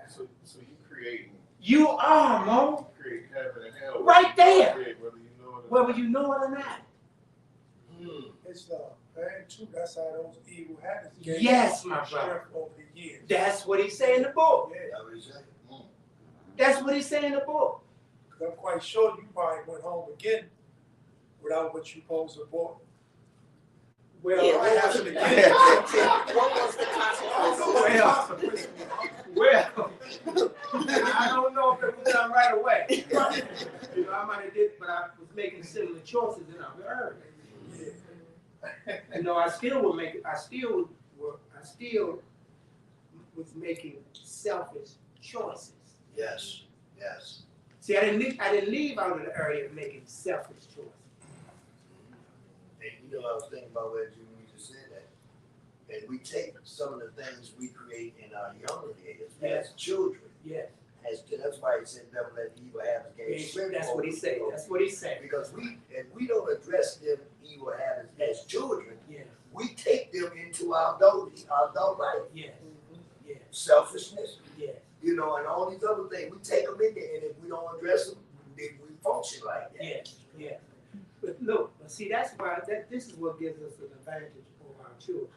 So you creating, You are, Mo, create heaven and hell. Right there. Whether you know it or whether you know it or not. It's very true. That's how those evil habits gain Yes, my brother. strength over the years. That's what he say in the book. Yeah, That what he said? That's what he say in the book. 'cause I'm quite sure you probably went home again without what you supposed to bought. Well, Yeah, what happened again? What was the consequence? Well, I don't know if it was done right away. You know, I might have did, but I was making similar choices in other areas. You know, I still was making selfish choices. Yes, yes. See, I didn't leave out of the area of making selfish choices. And you know, I was thinking about what you just said that. And we take some of the things we create in our younger years as children. Yes. That's why he said, "Never let evil habits gain strength." That's what he said. That's what he said. Because we don't address them evil habits as children. Yes. We take them into our adult life. Yes. Yes. Selfishness, Yes. you know, and all these other things. We take them in there, and if we don't address them, then we function like that. Yes. Yes. But look, see, that's why this is what gives us an advantage over our children.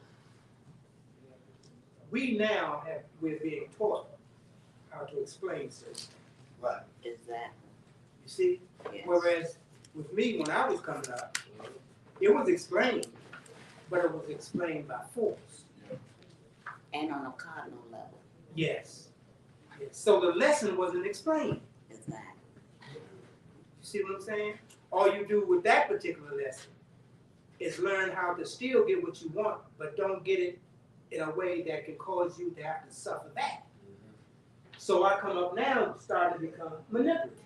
We're being taught how to explain certain things. Right. Exactly. You see? Yes. Whereas with me, when I was coming up, it was explained, but it was explained by force. And on a cardinal level. Yes. Yes. So the lesson wasn't explained. Exactly. You see what I'm saying? All you do with that particular lesson is learn how to still get what you want, but don't get it in a way that can cause you to have to suffer back. So I come up now starting to become manipulative.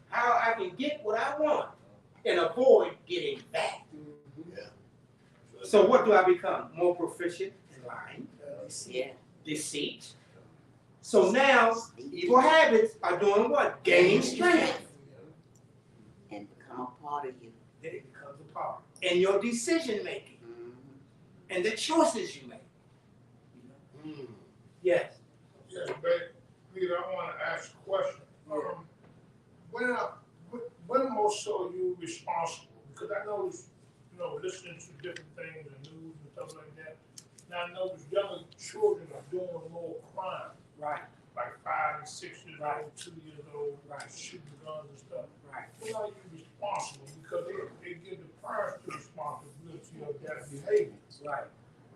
How I can get what I want and avoid getting back. Yeah. So what do I become? More proficient in lying, Yeah. deceit. So now evil habits are doing what? Gaining strength. And become a part of you. Then it becomes a part. And your decision making and the choices you make. Yes. Yes, but Peter, I want to ask a question. When most so are you responsible? Because I notice, you know, listening to different things and news and stuff like that. Now I notice younger children are doing more crime, Right. like 5 and 6 years old, 2 years old, Right. shooting guns and stuff. Right. When are you responsible? Because they give the parents the responsibility of that behavior. Right.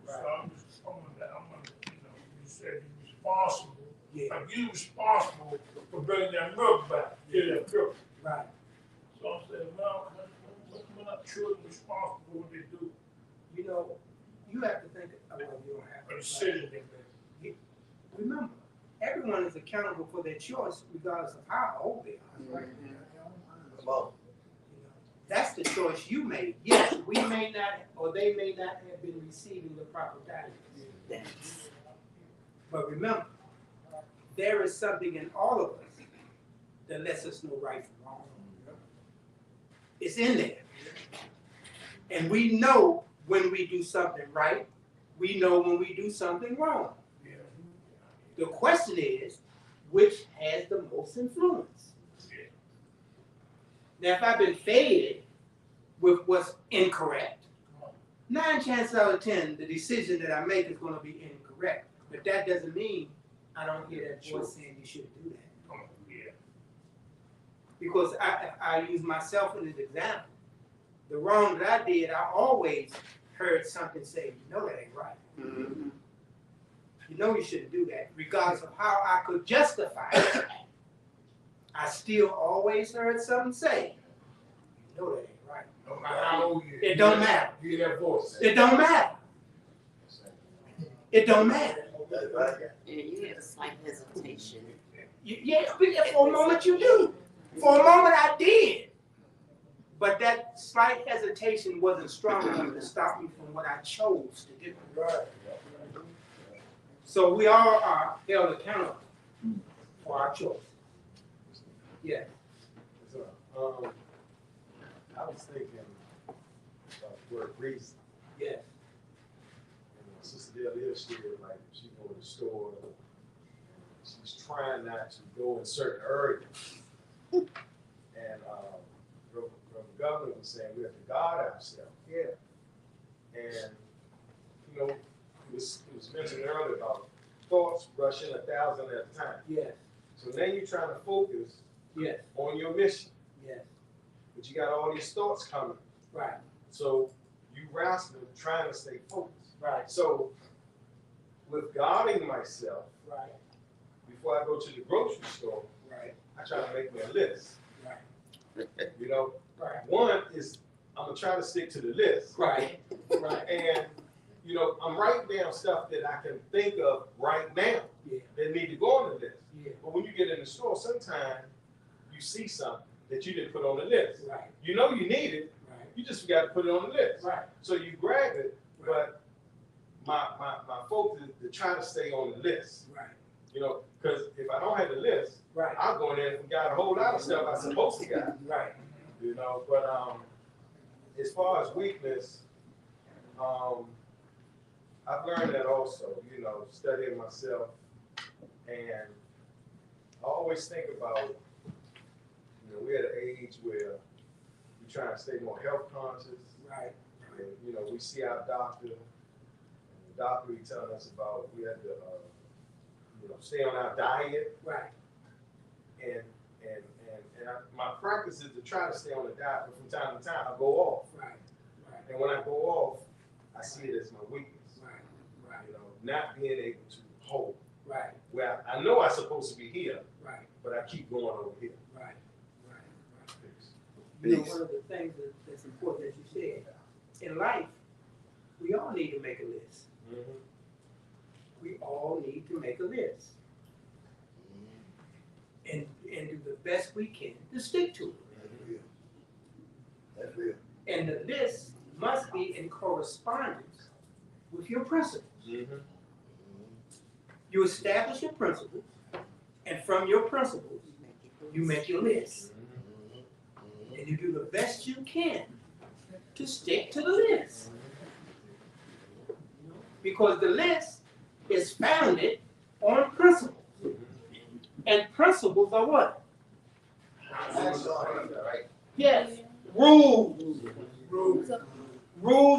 So I'm you know, you said you're responsible. Yeah. Like you responsible for bringing that milk back. Yeah, that milk. Right. So I'm saying, well, when are children responsible for what they do? You know, you have to think of what you don't have A to decision they make. Remember, everyone is accountable for their choice regardless of how old they are. Right? Come on. You know, that's the choice you made. Yes, we may not, or they may not have been receiving the proper guidance. That's But remember, there is something in all of us that lets us know right from wrong. It's in there. And we know when we do something right. We know when we do something wrong. The question is, which has the most influence? Now, if I've been fed with what's incorrect, 9 chances out of 10, the decision that I make is going to be incorrect. But that doesn't mean I don't hear that voice saying you shouldn't do that. Because I use myself as an example. The wrong that I did, I always heard something say, you know that ain't right. You know you shouldn't do that. Regardless of how I could justify it, I still always heard something say, you know that ain't right. No matter how old you are. It don't matter. You hear that voice. It don't matter. It don't matter. That's right. yeah, you have a slight hesitation. Yeah, for a moment you do. For a moment I did. But that slight hesitation wasn't strong enough to stop me from what I chose to do. Right. So we all are held accountable for our choices. Yeah. So, I was thinking about the word reason. Yes. And Sister Dale is here, like she go to the store, and she's trying not to go in certain areas. And the governor was saying we have to guard ourselves. Yeah. And you know, it was mentioned earlier about thoughts rushing 1,000 at a time. Yes. So now you're trying to focus Yes. on your mission, Yes. but you got all these thoughts coming. Right. So you wrestling, trying to stay focused. Right. So, with guarding myself, Right. before I go to the grocery store, Right. I try to make me a list. Right. You know, Right. one is I'm gonna try to stick to the list. Right. Right. And you know, I'm writing down stuff that I can think of right now Yeah. that need to go on the list. Yeah. But when you get in the store, sometimes you see something that you didn't put on the list. Right. You know you need it, Right. you just forgot to put it on the list. Right. So you grab it, Right. but my focus is to try to stay on the list. Right. You know, because if I don't have the list, Right. I'll go in there and forgot a whole lot of stuff I'm supposed to got. Right. You know, but as far as weakness, I've learned that also, you know, studying myself, and I always think about, you know, we're at an age where we're trying to stay more health conscious. Right. And, you know, we see our doctor, and the doctor he telling us about we have to, you know, stay on our diet, Right. and my practice is to try to stay on the diet, but from time to time I go off. Right. Right. And when I go off, I see it as my weakness. Right. Right. You know, not being able to hold. Right. Where I know I'm supposed to be here, Right. but I keep going over here. Right. Right. Right. You know, Peace. one of the things that's important, as you said, in life, we all need to make a list. We all need to make a list. And do the best we can to stick to it. That's real. That's real. And the list must be in correspondence with your principles. You establish your principles, and from your principles, you make your list. And you do the best you can to stick to the list. Because the list is founded on principles. And principles are what? That's all right. Yes, rules. Rules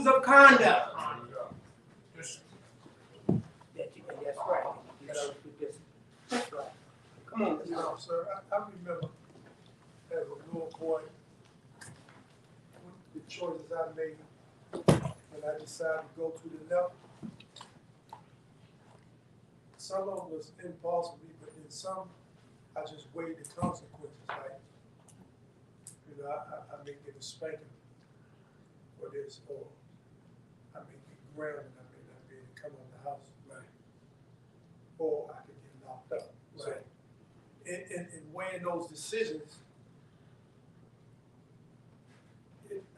of conduct. Just That's right. You gotta do this. That's right. Come on. You know, sir, I remember as a little boy, the choices I made when I decided to go to the left. Some of them was impulsively, but then some, I just weighed the consequences, like, you know, I may get a spanking for this, or I may get grounded, I may not be able to come out the house. Right. Or I could get locked up. So, Right. in weighing those decisions,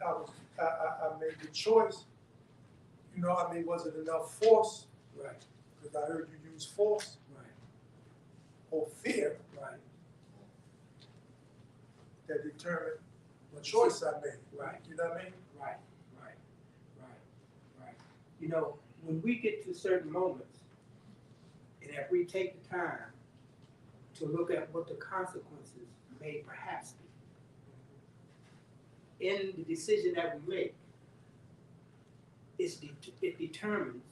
I made the choice. You know, I mean, was it enough force? Right. Because I heard you use force Right. or fear Right. that determined the choice I made. Right. You know what I mean? Right. Right. Right. Right. You know, when we get to certain moments, and if we take the time to look at what the consequences may perhaps be in the decision that we make, it determines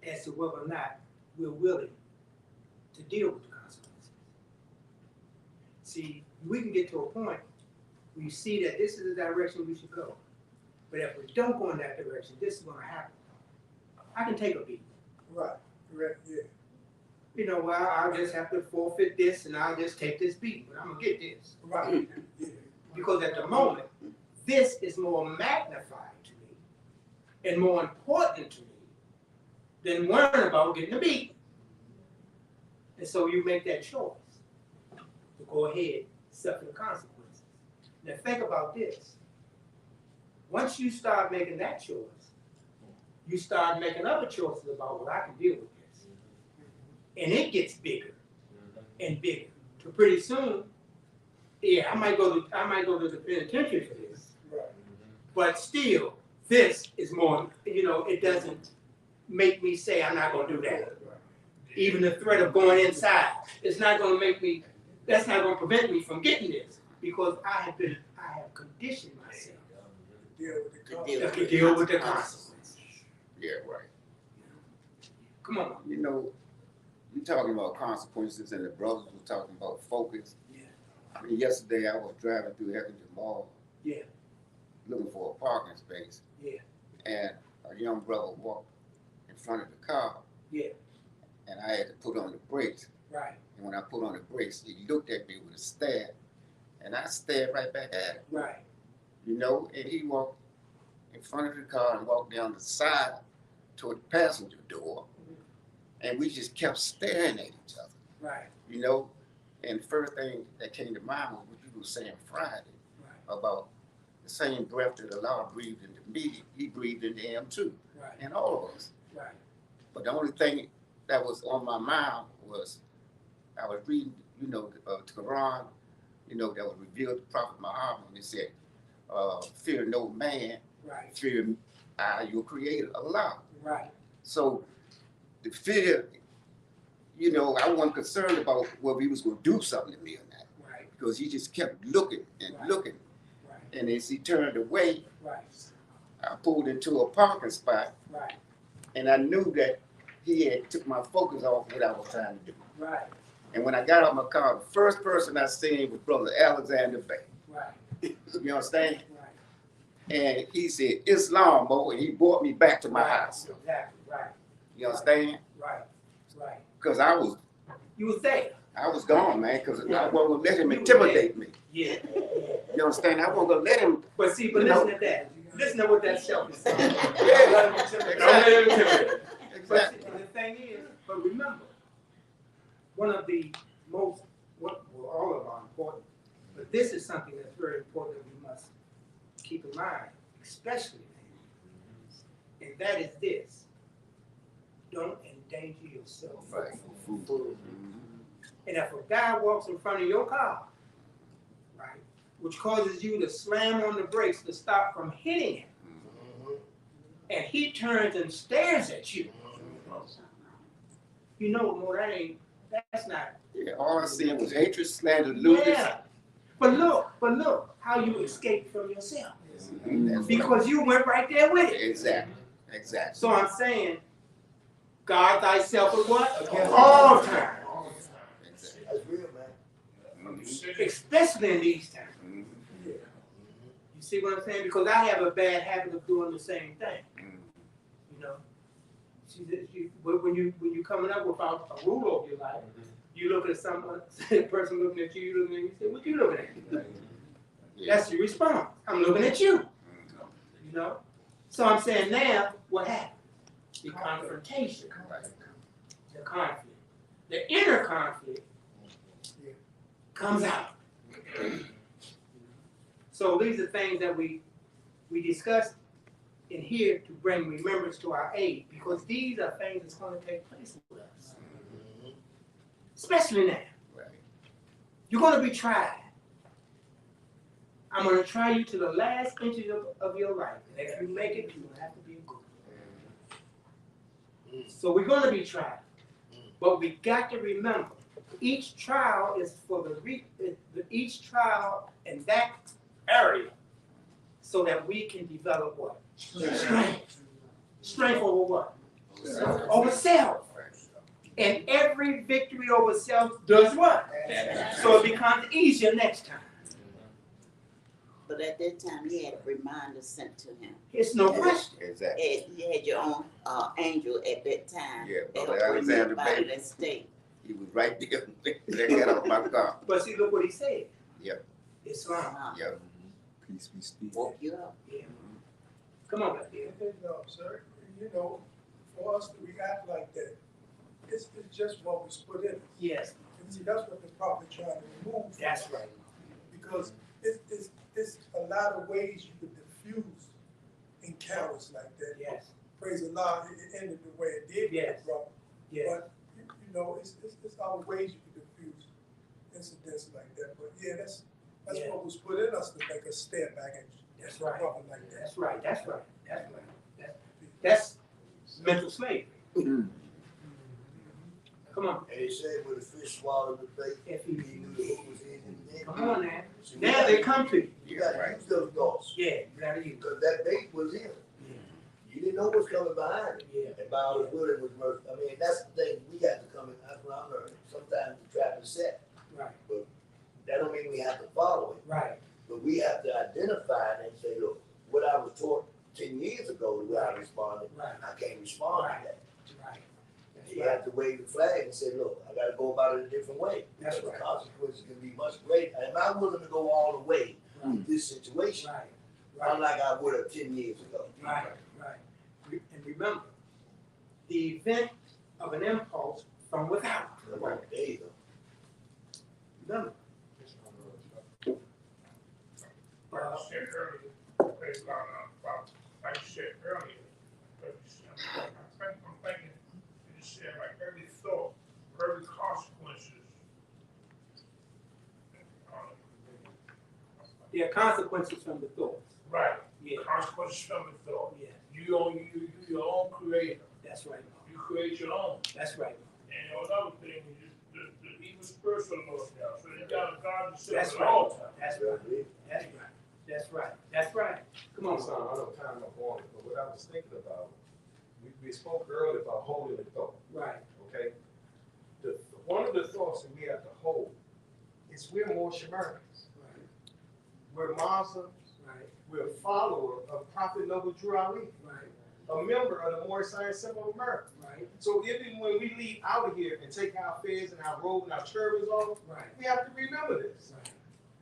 as to whether or not we're willing to deal with the consequences. See, we can get to a point where you see that this is the direction we should go. But if we don't go in that direction, this is going to happen. I can take a beat. Right. Correct. Yeah. You know, well, I'll just have to forfeit this and I'll just take this beat, but I'm going to get this. Right. Yeah. Because at the moment, this is more magnified to me and more important to me than worrying about getting a beat. And so you make that choice to go ahead and suffer the consequences. Now think about this. Once you start making that choice, you start making other choices about, well, I can deal with this. And it gets bigger and bigger. So pretty soon, yeah, I might go to the penitentiary for this. Right. But still, this is more, you know, it doesn't make me say I'm not gonna do that. Even the threat of going inside, it's not gonna make me, that's not gonna prevent me from getting this. Because I have conditioned myself Deal with the to deal with the consequences. Yeah, right. Come on. You know, you talking about consequences, and the brothers were talking about focus. Yeah. I mean, yesterday I was driving through Effingham Mall. Yeah. Looking for a parking space. Yeah. and a young brother walked in front of the car. Yeah. And I had to put on the brakes. Right. And when I put on the brakes, he looked at me with a stare, and I stared right back at him. Right. You know, and he walked in front of the car and walked down the side toward the passenger door, and we just kept staring at each other. Right. You know, and the first thing that came to mind was what you were saying Friday about the same breath that Allah breathed into me, He breathed into him too, and all of us. Right. But the only thing that was on my mind was I was reading, you know, the Koran, you know, that was revealed to Prophet Muhammad, and it said, "Fear no man, Right. fear your Creator, Allah." Right. So the fear, you know, I wasn't concerned about whether he was going to do something to me or not, Right. because he just kept looking and looking, Right. and as he turned away, Right. I pulled into a parking spot, Right. and I knew that he had took my focus off what I was trying to do. Right. And when I got out of my car, the first person I seen was Brother Alexander Bay. Right. You understand? Right. And he said, "Islam, boy," and he brought me back to my house. Exactly. Right. You understand? Right. Right. Because You was there. I was gone, man, because I wasn't going to let him You were intimidate me. Yeah. You understand? I wasn't going to let him. But see, but You know? listen to that. Listen to what that self is saying. Yeah. Don't let him intimidate. But Exactly. see, the thing is, but remember, one of the most, well, all of them are important, but this is something that's very important that we must keep in mind, especially now. And that is this: don't endanger yourself. Right. And if a guy walks in front of your car, right, which causes you to slam on the brakes to stop from hitting him, and he turns and stares at you, you know, more that's not. Yeah, all I seen was hatred, slander, lewdness. Yeah. But look how you escaped from yourself. That's Because you went right there with it. Exactly. Exactly. So I'm saying, guard thyself with what? Against all times. Exactly. That's real, man. Especially in these times. Mhm. You see what I'm saying? Because I have a bad habit of doing the same thing. You know, when you coming up without a rule over your life, you look at someone, the person looking at you, you looking at you, say, "What you looking at?" Yeah. That's your response. I'm looking at you. You know. So I'm saying now, what happened? The confrontation, the conflict, the inner conflict comes out. So these are things that we discussed in here to bring remembrance to our aid, because these are things that's going to take place with us, especially now. Right. You're going to be tried. I'm going to try you to the last inches of your life, and if you make it, you're going to have to be a good one. So we're going to be tried, but we got to remember, each trial is for each trial in that area, so that we can develop what? Strength. Strength over what? Over self. And every victory over self does what? So it becomes easier next time. But at that time, he had a reminder sent to him. It's no question. Exactly. And you had your own angel at that time. Yeah, that Brother helped bring you Alexander out of Bailey. that state. He was right there. They got out my car. But see, look what he said. Yep. Islam. Yep. Peace be still. Woke you up. Yeah. Come on, back there. No, sir, you know, for us to react like that, it's just what was put in us. Yes, And see, that's what the prophet trying to remove. from that's us. right. Because it's a lot of ways you could diffuse encounters like that. Yes, Praise Allah, it ended the way it did, Yes. brother. yes. But, you know, it's other ways you could diffuse incidents like that. But yeah, that's Yeah. what was put in us to make us step back and That's right. brother like that. That's right. That's right. That's right. That's mental slavery. Come on. And they said when the fish swallowed the bait, If he you, knew the hook was in his neck. come on now. So Now they come to you. You gotta use those thoughts, Yeah, you gotta use. because that bait was in. You didn't know what's coming behind it. Yeah. And by all his good and was mercy. I mean, that's the thing, we have to come in, that's what I'm learning. Sometimes the trap is set. Right. That don't mean we have to follow it, Right. but we have to identify it and say, look, what I was taught 10 years ago, the way I responded, Right. I can't respond to that. Right. That's You right. have to wave the flag and say, look, I gotta go about it a different way. That's Because right. the consequences can be much greater. And I'm willing to go all the way with this situation, Right. Right. unlike I would have 10 years ago. Right. Right. And remember, the event of an impulse from without. There you go. Remember. Like I said earlier, like you said earlier, I'm thinking, you said like every thought, every consequences. There are consequences from the thoughts. Right, Yeah. consequences from the thought. Yeah. You your own creator. That's right. You create your own. That's right. And another thing is the evil spirits are Lord now. So you got to guard yourself That's at right. all times. That's right. That's right. That's right. That's right. Come on, I son. don't time up on it, but what I was thinking about, we spoke earlier about holding the thought, Right. okay? One of the thoughts that we have to hold is we're more Shemites. Right. We're Muslims. Right. We're a follower of Prophet Noble Drew Ali, Right. a member of the Moorish Science Symbol of America. Right. So even when we leave out of here and take our fez and our robe and our turbans off, Right. we have to remember this. Right.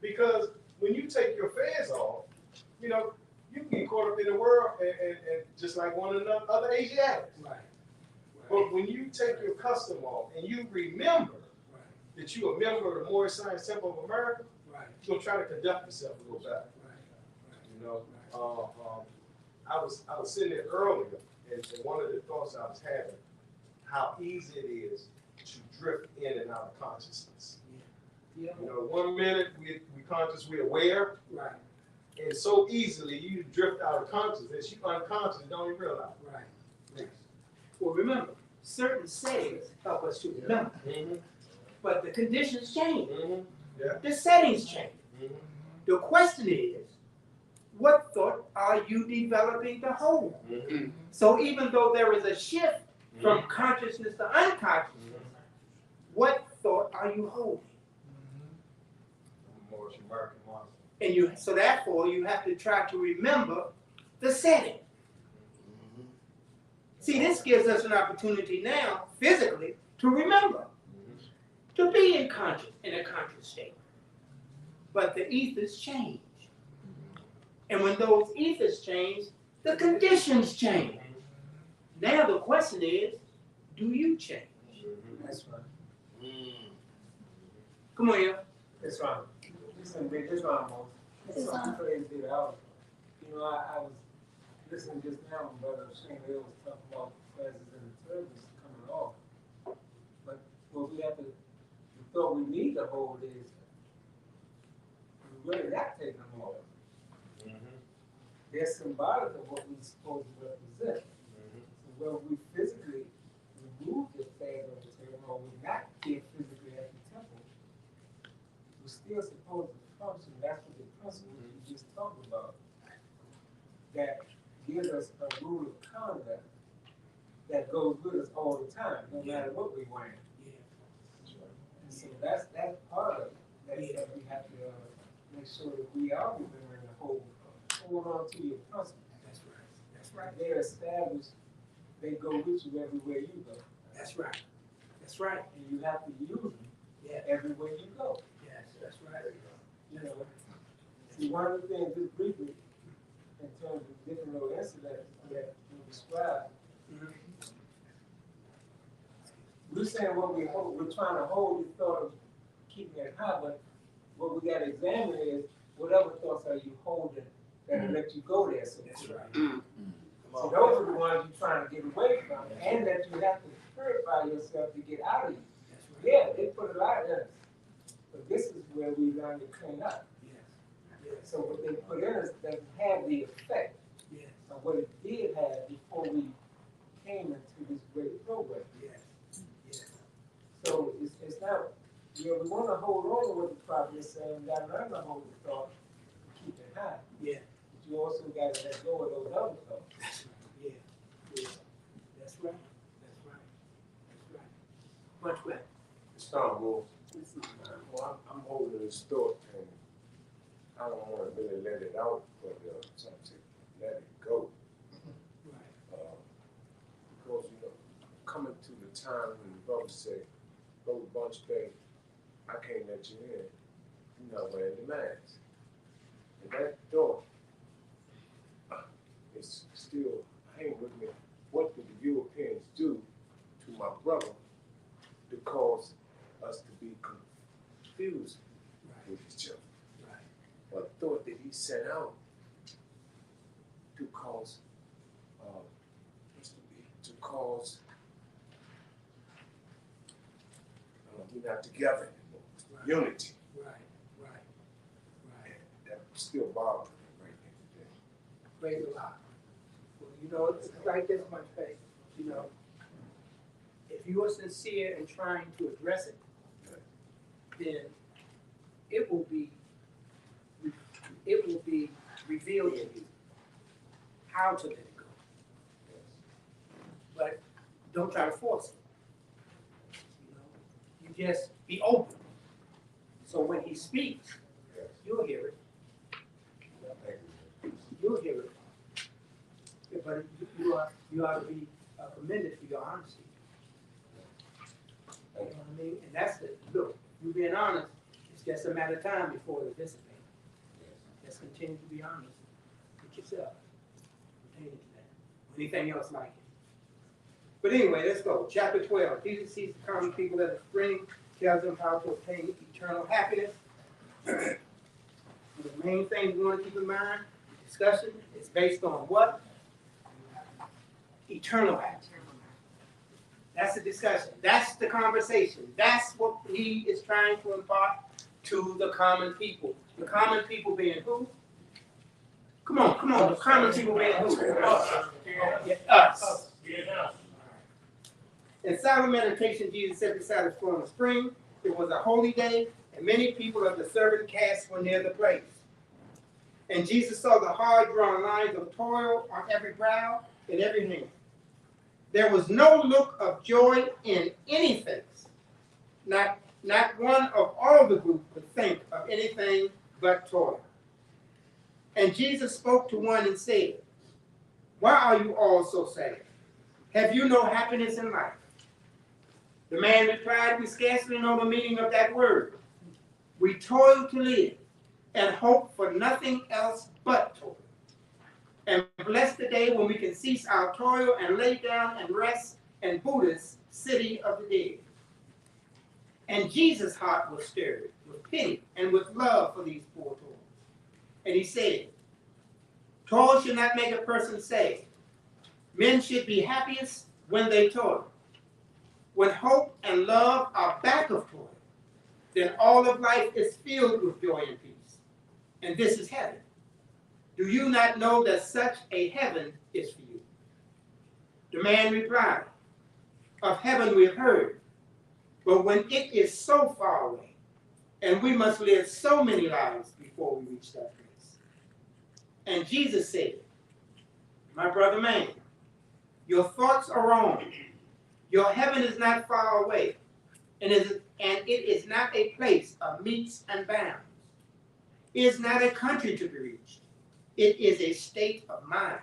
Because when you take your fez off, you know, you can get caught up in the world and just like one of the other Asiatics. Right. But when you take your custom off and you remember Right. that you're a member of the Moorish Science Temple of America, Right. you're gonna try to conduct yourself a little better. Right. You know, I was sitting there earlier, and one of the thoughts I was having, how easy it is to drift in and out of consciousness. Yeah. You know, 1 minute we conscious, we're aware, Right. and so easily you drift out of consciousness, you unconscious, don't even realize. Right. Well, remember, certain settings help us to remember, Mm-hmm. but the conditions change. Mm-hmm. Yeah. The settings change. Mm-hmm. The question is, what thought are you developing to hold? Mm-hmm. So even though there is a shift from consciousness to unconsciousness, what thought are you holding? Moorish American Muslim. And so therefore you have to try to remember the setting. See, this gives us an opportunity now, physically, to remember, to be in a conscious state. But the ethers change. And when those ethers change, the conditions change. Now the question is, do you change? That's right. Come on here. That's right. Listen, this one more. It's something crazy that I was listening just now when Brother Shane Hill was talking about classes and the turbans coming off. But what we have to, the thought we need to hold is, we really not taking them off. They're symbolic of what we're supposed to represent. So when we physically remove the flag of the turban, or we're not here physically at the temple, we're still supposed to function. That's what the principle you just talked about. That gives us a rule of conduct that goes with us all the time, no matter what we're wearing. And so that's part of it. That we have to make sure that we are remembering the hold on to your principles. That's right. That's right. They're established, they go with you everywhere you go. That's right. That's right. And you have to use them everywhere you go. Yes, that's right. You know, see, one of the things, just briefly, in terms of different little incidents that you described, we're saying what we hold, we're trying to hold the thought of keeping it high, but what we got to examine is whatever thoughts are you holding that'll let you go there. So That's right. So those are the ones you're trying to get away from, and that you have to purify yourself to get out of you. That's right. Yeah, they put a lot in us, but this is where we learn to clean up. Yes. So what they put in us doesn't have the effect Yes. of what it did have before we came into this great program. Yes. Yes. So it's not, we want to hold on to what the prophet is saying, we got to learn to hold the thought, keep it high. Yeah. But you also got to let go of those other thoughts. That's right. Yeah. Yeah. That's right. That's right. That's right. Much better. It's time, Wolf. Well, I'm holding this thought, and I don't want to really let it out, but something to let it go. time when the brother said, "Go to bunch of things, I can't let you in. You're not wearing the mask." And that thought is still hanging with me. What did the Europeans do to my brother to cause us to be confused with each other? What thought did he set out to cause? We're not together anymore. Unity. Right. And that still bothers me right now today. Praise the Lord. Well, you know, it's like this, my faith. You know, if you are sincere in trying to address it, then it will be revealed to you how to let it go. But don't try to force it. You just be open. So when he speaks, you'll hear it. You'll hear it. Yeah, but you ought to be commended for your honesty. You know what I mean? And that's the look. You being honest, it's just a matter of time before it'll dissipate. Just continue to be honest with yourself. Pertaining to that. Anything else like it? But anyway, let's go. Chapter 12. Jesus sees the common people at the spring, tells them how to obtain eternal happiness. The main thing we want to keep in mind, the discussion is based on what? Eternal happiness. That's the discussion. That's the conversation. That's what he is trying to impart to the common people. The common people being who? Come on. The common people being who? Us. In silent meditation, Jesus sat beside a flowing spring. It was a holy day, and many people of the servant caste were near the place. And Jesus saw the hard-drawn lines of toil on every brow and every hand. There was no look of joy in any face. Not one of all the group could think of anything but toil. And Jesus spoke to one and said, "Why are you all so sad? Have you no happiness in life?" The man replied, "We scarcely know the meaning of that word. We toil to live and hope for nothing else but toil. And bless the day when we can cease our toil and lay down and rest in Buddha's city of the dead." And Jesus' heart was stirred with pity and with love for these poor toilers. And he said, "Toil should not make a person sad. Men should be happiest when they toil. When hope and love are back of toil, then all of life is filled with joy and peace. And this is heaven. Do you not know that such a heaven is for you?" The man replied, "Of heaven we have heard, but when it is so far away, and we must live so many lives before we reach that place." And Jesus said, "My brother man, your thoughts are wrong. Your heaven is not far away, and it is not a place of metes and bounds. It is not a country to be reached. It is a state of mind.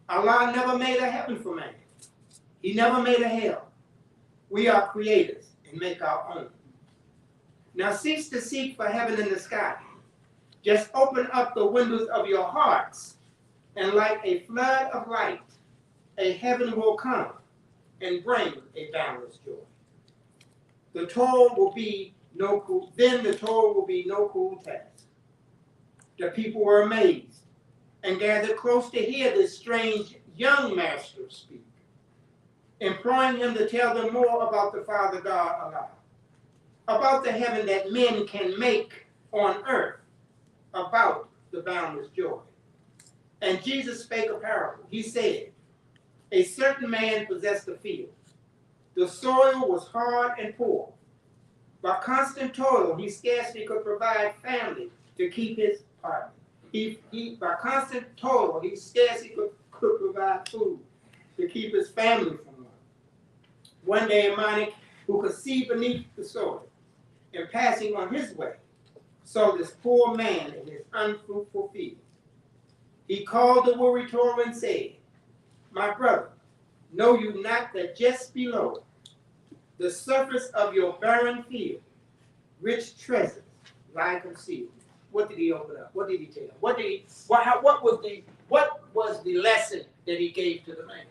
Allah never made a heaven for man. He never made a hell. We are creators and make our own. Now cease to seek for heaven in the sky. Just open up the windows of your hearts, and like a flood of light, a heaven will come and bring a boundless joy. The toil will be no cool task." The people were amazed and gathered close to hear this strange young master speak, imploring him to tell them more about the Father God Allah, about the heaven that men can make on earth, about the boundless joy. And Jesus spake a parable. He said, "A certain man possessed a field. The soil was hard and poor. By constant toil, he scarcely could provide family to keep his pardon. By constant toil, he scarcely could provide food to keep his family from want. One day, a miner who could see beneath the soil, and passing on his way, saw this poor man in his unfruitful field. He called the weary toiler and said, 'My brother, Know you not that just below the surface of your barren field, rich treasures lie concealed? What did he open up? What did he tell? What was the lesson that he gave to the man?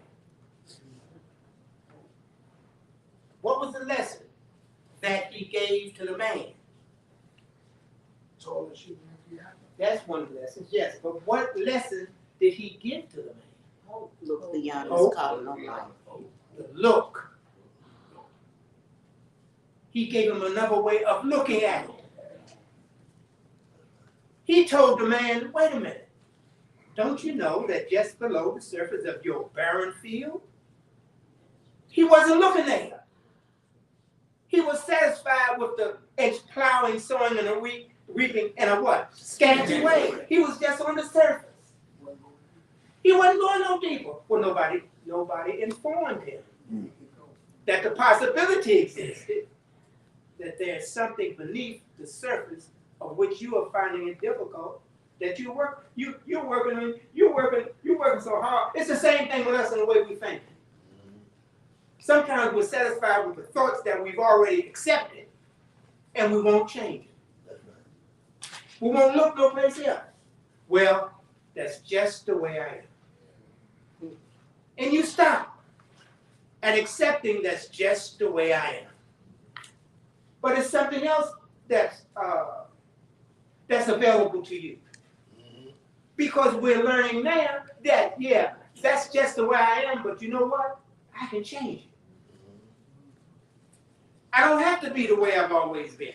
What was the lesson that he gave to the man? Told her she wouldn't be happy. That's one of the lessons, yes. But what lesson did he give to the man? Look beyond Hope. this calling of life. The look. He gave him another way of looking at it. He told the man, wait a minute. Don't you know that just below the surface of your barren field? He wasn't looking there. He was satisfied with the plowing, sowing, and a reaping in a what? Scanty way. He was just on the surface. He wasn't going no deeper. Well, nobody informed him that the possibility existed that there's something beneath the surface of which you are finding it difficult. That you're working so hard. It's the same thing with us in the way we think. Sometimes we're satisfied with the thoughts that we've already accepted, and we won't change it. We won't look no place else. Well, that's just the way I am. And you stop at accepting that's just the way I am. But it's something else that's available to you. Because we're learning now that, yeah, that's just the way I am, but you know what? I can change it. I don't have to be the way I've always been.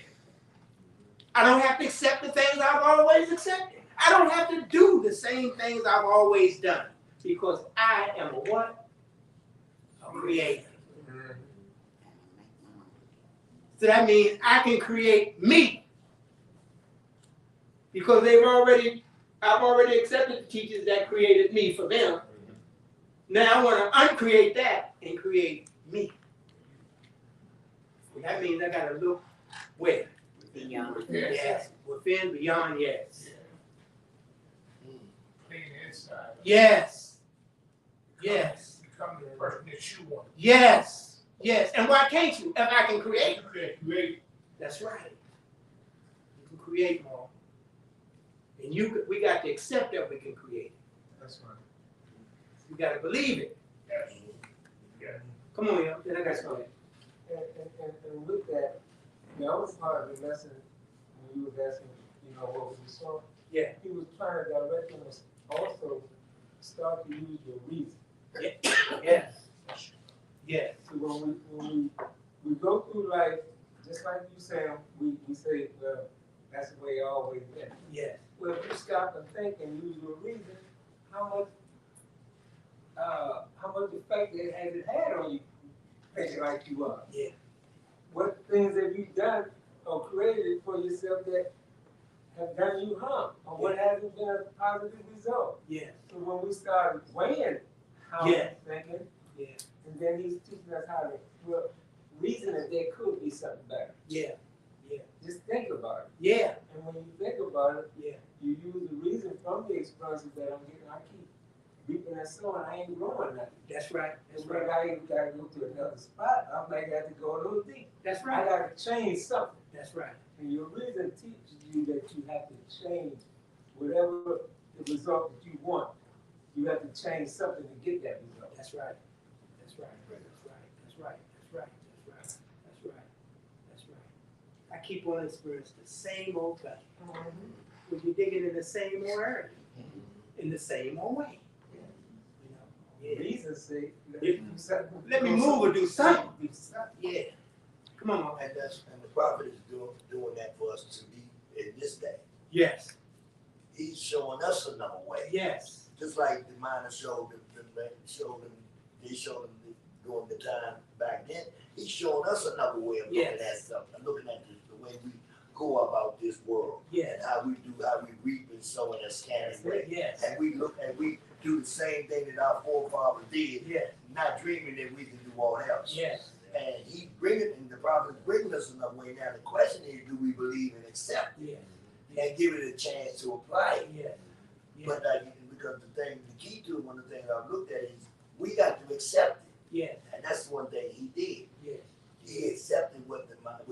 I don't have to accept the things I've always accepted. I don't have to do the same things I've always done. Because I am a what? A creator. So that means I can create me. Because I've already accepted the teachers that created me for them. Now I want to uncreate that and create me. And that means I got to look where? Beyond. Yes. Within, beyond, yes. Clean inside. Yes. Yes. Become the person that you want. Yes. Yes. And why can't you? If I can create. Create. That's right. You can create more. And we got to accept that we can create it. That's right. We got to believe it. Yes. Yeah. Come on, yo. Then I got to go ahead. And with that, the other part of the lesson, when you was asking, what we saw, Yeah. he was trying to direct us also start to use your reason. Yes. Yes. So when we go through life, just like you said, we say, well, that's the way it always been. Yes. Well, if you stop and think and use your reason, how much effect has it had on you, thinking like you are? Yeah. What things have you done or created for yourself that have done you harm? Or what hasn't been a positive result? Yeah. So when we started weighing how Yeah. we're thinking, Yeah. and then he's teaching us how to reason that there could be something better. Yeah. Yeah. Just think about it. Yeah. And when you think about it, Yeah. you use the reason from the experiences that I'm getting. I keep reaping and sowing. I ain't growing nothing. That's right. That's It's like right. I ain't got to go to another spot. I might have to go a little deep. That's I right. got to change something. That's right. And your reason teaches you that you have to change whatever the result that you want. You have to change something to get that result. That's right. That's right. That's right. That's right. That's right. That's right. That's right. That's right. I keep on experiencing the same old thing. When you're digging in the same old area, in the same old way. You know? Yeah. Reason say, Let me move or do something. Yeah. Come on. And the prophet is doing that for us to be in this day. Yes. He's showing us another way. Yes. Just like the miners showed them during the time back then. He's showing us another way of looking at something, looking at the way we go about this world. Yes. And how we reap and sow in a scanty way. Yes. And we do the same thing that our forefathers did, Yes. not dreaming that we can do all else. Yes. And the prophet is bringing us another way. Now the question is, do we believe and accept it Yes. and give it a chance to apply it? Yes. Yes. But because the key to it, one of the things I've looked at is we got to accept it. Yes. And that's one thing he did. Yes. He accepted what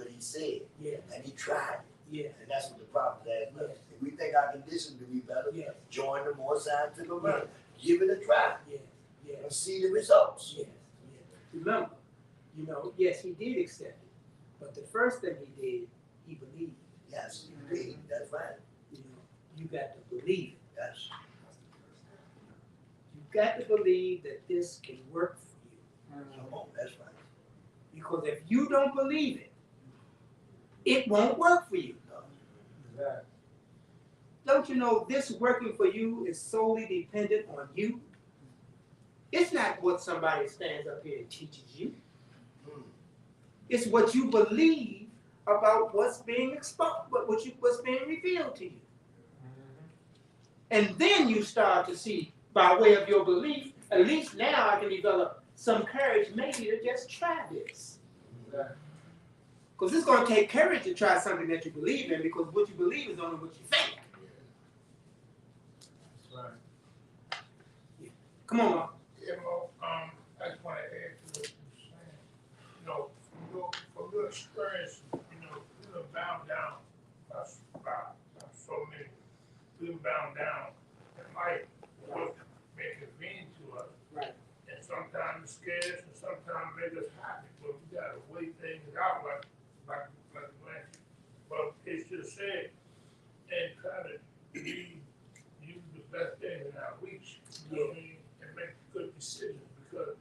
he said. Yes. And he tried it. Yes. And that's what the problem is. Yes. If we think our condition to be better, Yes. join the more scientific method. Yes. Give it a try. Yes. Yes. And see the results. Yes. Yes. Remember, yes, he did accept it. But the first thing he did, he believed. Yes, he believed. That's right. You got to believe it. Yes. You got to believe that this can work for you. Come on, that's right. Because if you don't believe it, it won't work for you. Exactly. Don't you know this working for you is solely dependent on you? It's not what somebody stands up here and teaches you. It's what you believe about what's being exposed, what's being revealed to you. And then you start to see, by way of your belief, at least now I can develop some courage maybe to just try this. Because it's going to take courage to try something that you believe in, because what you believe is only what you think. That's right. Yeah. Come on, Mark. Yeah, Mo, I just want to add to what you're saying. From your experience, you've been bound down by so many. We've been bound down in life. What make it convenient to us. Right. And sometimes it scares us, and sometimes it makes us happy. But we got to weigh things out like But it's just said, and try to use the best things in our reach. You know what I mean? And make good decisions, because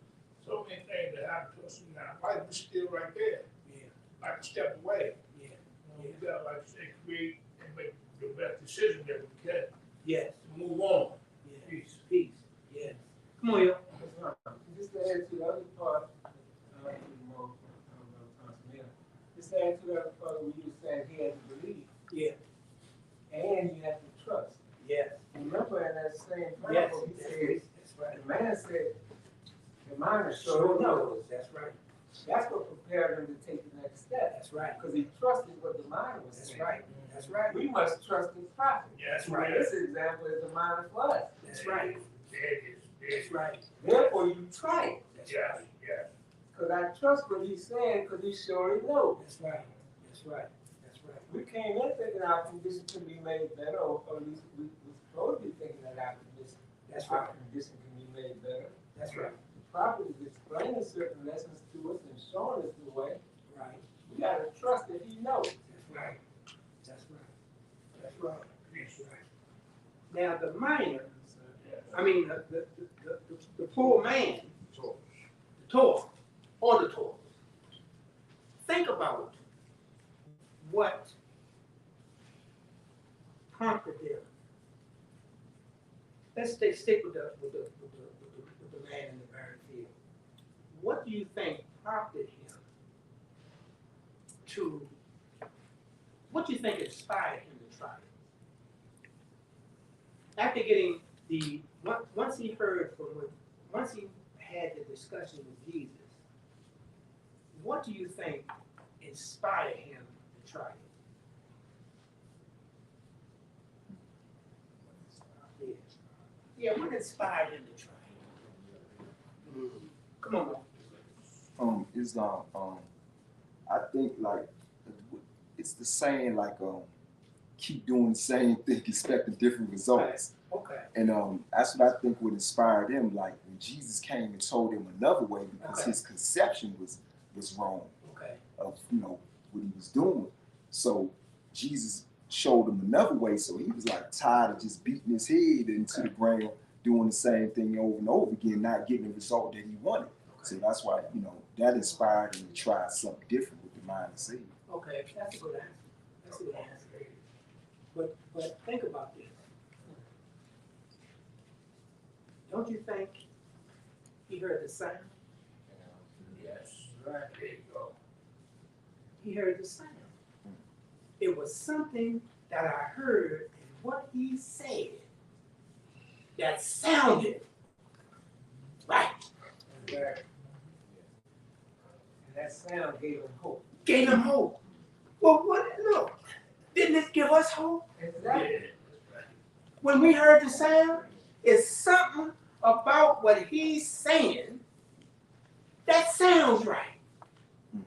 so many things that happen to us in our life, we're still right there. Yeah. Like a step away. Yeah. We got, like I say, create and make the best decision that we can Yes. to move on. Yeah. Peace. Peace. Yes. Come on, yo. Just to add to the other part, just to add to the other part where you were saying he had to believe. Yeah. And you have to trust. Yes. Remember in that same Yes. parable, he That's said, right. That's right. the man said, the miner Sure sure knows. knows. That's right. That's what prepared him to take the next step. That's right. Because he trusted what the miner was That's saying. right. That's right. We must trust the prophet. Yeah, That's right. This example is the miner for us. That's right. That's right. Therefore, you try it. Yes, yes. Because I trust what he's saying because he surely knows. That's right. That's right. That's right. We came in thinking our condition can be made better, or at least we're supposed to be thinking that our condition can be made better. That's right. The prophet is explaining certain lessons to us and showing us the way. Right. We got to trust that he knows. That's right. That's right. That's right. That's right. Now the miner, the poor man, the Torah, or the Torah. Think about what prompted them. Let's stick with the man in the barren field. What do you think prompted him to? What do you think inspired him to try it? After getting once he had the discussion with Jesus, what do you think inspired him to try it? Yeah, what inspired him to try it? Come on, man. I think like it's the saying like keep doing the same thing, expecting different results. Okay. And that's what I think would inspire him. Like when Jesus came and told him another way, because his conception was wrong of what he was doing. So Jesus showed him another way. So he was like tired of just beating his head into the ground, doing the same thing over and over again, not getting the result that he wanted. So that's why that inspired him to try something different with the mind of seed. Okay, that's a good answer. That's a good answer. But think about this. Don't you think he heard the sound? Yes. Right. There you go. He heard the sound. It was something that I heard in what he said that sounded right. And that sound gave him hope. Gave him hope. Well, look, didn't it give us hope? Exactly. When we heard the sound, it's something about what he's saying That sounds right.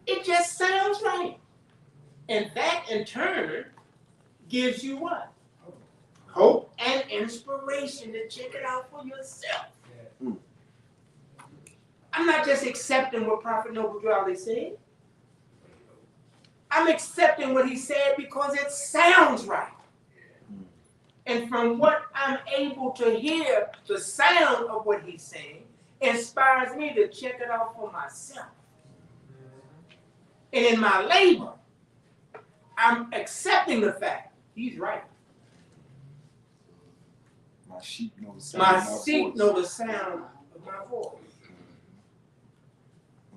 It just sounds right. And that in turn gives you what? Hope and inspiration to check it out for yourself. I'm not just accepting what Prophet Noble Drew said. I'm accepting what he said because it sounds right. And from what I'm able to hear, the sound of what he's saying inspires me to check it out for myself. And in my labor, I'm accepting the fact he's right. My sheep know the sound My of my sheep voice. know the sound of my voice.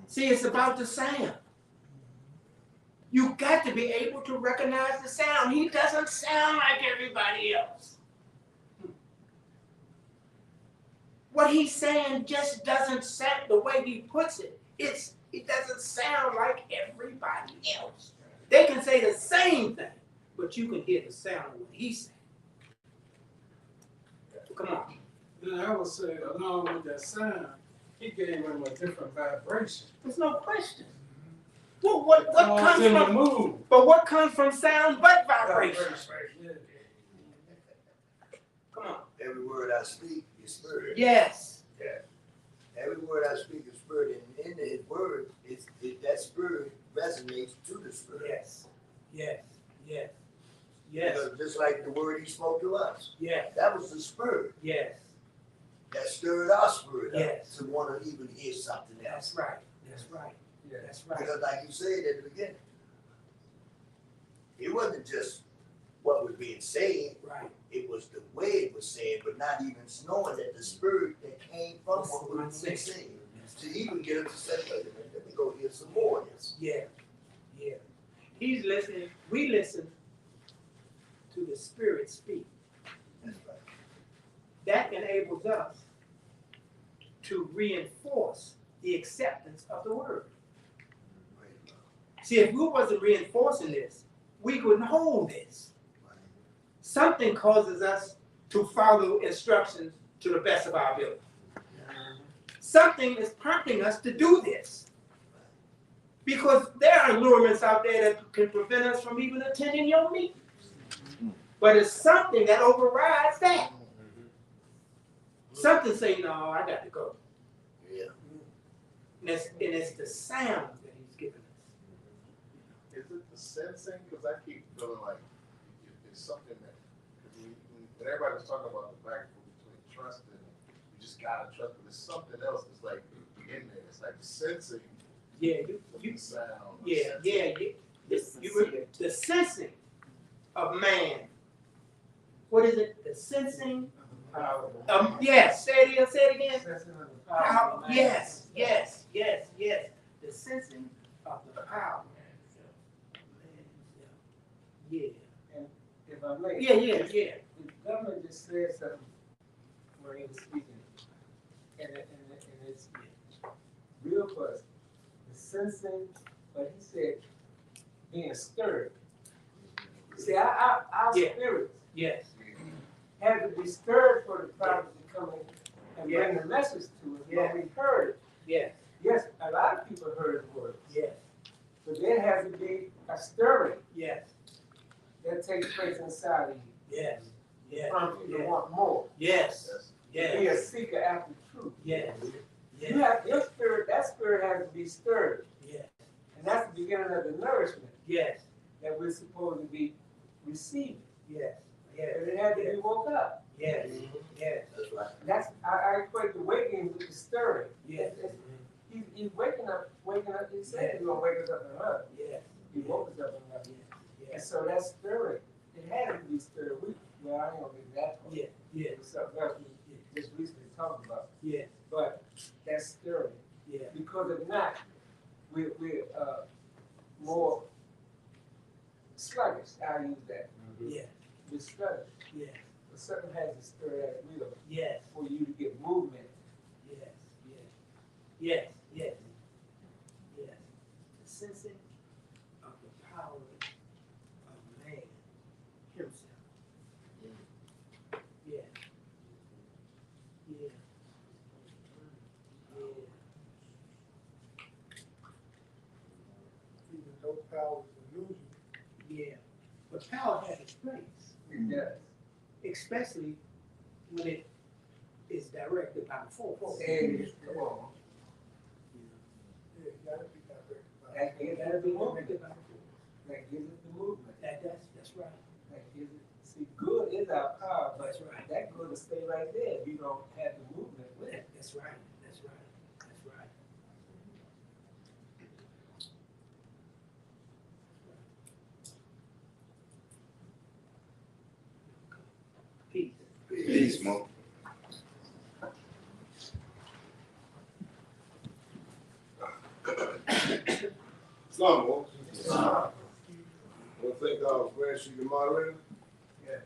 See, it's about the sound. You got to be able to recognize the sound. He doesn't sound like everybody else. What he's saying just doesn't sound the way he puts it. It doesn't sound like everybody else. They can say the same thing, but you can hear the sound of what he's saying. Come on. Then I would say, along with that sound, he gave him a different vibration. There's no question. Well, what comes in the from mood? But what comes from sound but vibration? Yeah. Come on. Every word I speak is spirit. Yes. Every word I speak is spirit, and in his word, that spirit resonates to the spirit. Yes. Yes. Yes. Yes. Because just like the word he spoke to us, Yes. that was the spirit Yes. that stirred our spirit Yes. up to want to even hear something else. That's right. That's right. That's right. Because like you said at the beginning, it wasn't just what was being said, Right. it was the way it was said, but not even knowing that the spirit that came from what was being said. To even get him to say, wait a minute, let me go hear some more of this. Yeah. Yeah. He's listening. We listen to the Spirit speak. That's right. That enables us to reinforce the acceptance of the word. See, if we wasn't reinforcing this, we couldn't hold this. Something causes us to follow instructions to the best of our ability. Something is prompting us to do this. Because there are allurements out there that can prevent us from even attending your meetings. But it's something that overrides that. Something say, no, I got to go. Yeah. And it's the sound that he's given us. Is it the sensing? Because I keep feeling like it's something that, when everybody's talking about the back between trust and you just gotta trust, but there's something else that's like in there. It's like sensing. Yeah, the sound. yeah. The sensing of man. What is it? The sensing. Yes. Say it again. Power. Yes. The sensing of the power. Yeah. And if I may. Yeah. The governor just said something when he was speaking, and it's real fuzzy. The sensing, but he said being stirred. See, our spirits had to be stirred for the prophet to come in and bring the message to us. But we heard it. Yes, a lot of people heard the words. But there has to be a stirring that takes place inside of you. From you to want more. To be a seeker after truth. You have your spirit, that spirit has to be stirred. And that's the beginning of the nourishment that we're supposed to be receiving. But it had to be woke up. That's right. That's I equate the waking with the stirring. He's waking up. He said he's gonna wake us up in love. He woke us up in love. And so that stirring, it had to be stirred. Well, I ain't gonna get that part. It's something else we just recently talked about. But that's stirring. Because if not, we're more sluggish. I'll use that. We're sluggish. But something has to stir that wheel for you to get movement. The sensing of the power of man himself. power is an illusion. Yeah, but power has its place, It does. especially when it is directed by the force. Hey, come on. Yeah, you gotta be directed by. That It gives gotta it be the movement. directed by the force. That gives it the movement. That's right. That gives it. See, good is our power, but That's right. that good will stay right there if you don't have the movement with it. That's right. That's right. That's right. Peace. Peace, Mo. Islam, Mo. I want to thank our grand sheikh moderator. Yes.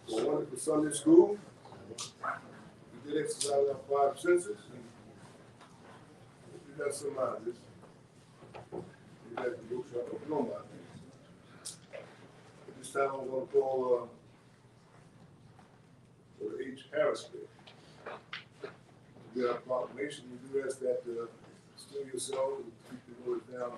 For a wonderful Sunday school. We did exercise our 5 senses. We got some out of this. We got the bookshop open on my things. At this time, I'm going to call for the H. Harris Bill. We got a proclamation. We do ask that still yourselves and keep the voice down.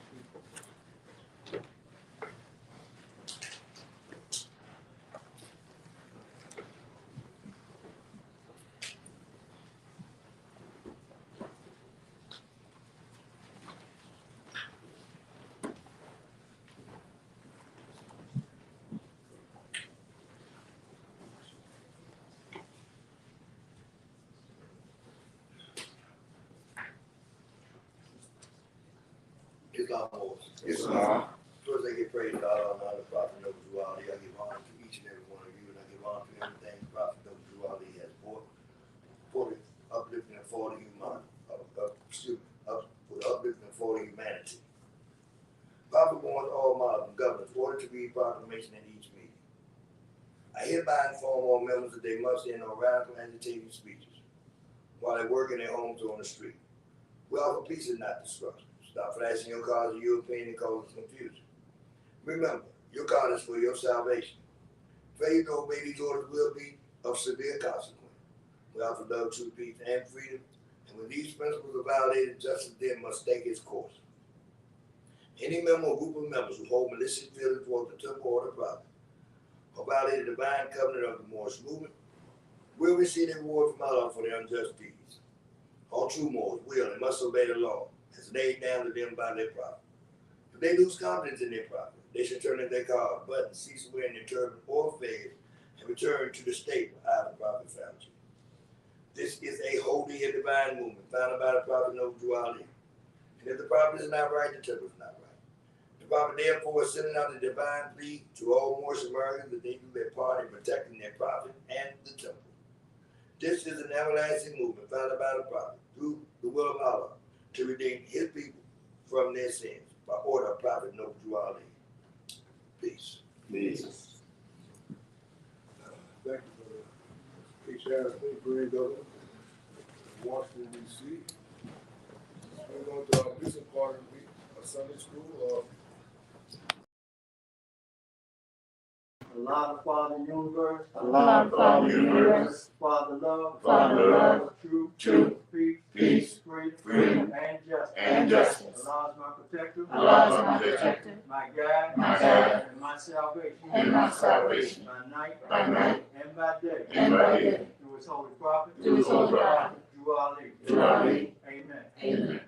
Islam. First, I give praise to God, honor the Prophet Noble Drew Ali. I give honor to each and every one of you, and I give honor to everything the Prophet Noble Drew Ali has brought for the uplifting and for the uplifting and for the humanity. Prophet warns all Muslim governors order to read proclamation at each meeting. I hereby inform all members that they must end all radical agitating speeches while they work in their homes or on the street. We offer peace and not destruction. Stop flashing your cards at European and causing confusion. Remember, your card is for your salvation. Failure to obey these orders will be of severe consequence. We offer love, truth, peace, and freedom. And when these principles are violated, justice then must take its course. Any member or group of members who hold malicious feelings towards the temple or the prophet or violate the divine covenant of the Moorish movement will receive a reward from Allah for their unjust deeds. All true Moors will and must obey the law as laid down to them by their prophet. If they lose confidence in their prophet, they should turn in their card, button, cease wearing their turban or fez, and return to the state where the prophet found you. This is a holy and divine movement founded by the Prophet Noble Drew Ali. And if the prophet is not right, the temple is not right. The prophet therefore is sending out a divine plea to all Moorish Americans that they do their part in protecting their prophet and the temple. This is an everlasting movement founded by the prophet through the will of Allah to redeem his people from their sins by order of Prophet Noble Drew Ali. Peace. Peace. Thank you for the H. Harris Bill, Green Governor, Washington, D.C. We're going to our business part of the week, a Sunday school. Allah, the Father, universe. Allah, Father, universe. Father, love. Father, love. Truth. Peace. Freedom. And justice. Allah is my protector. Allah is my protector. My guide. My guide. And my salvation. And my salvation. By night. By night. And by day. And by day. Through his holy prophet. Through his holy prophet. Drew Ali. Drew Ali. Amen. Amen.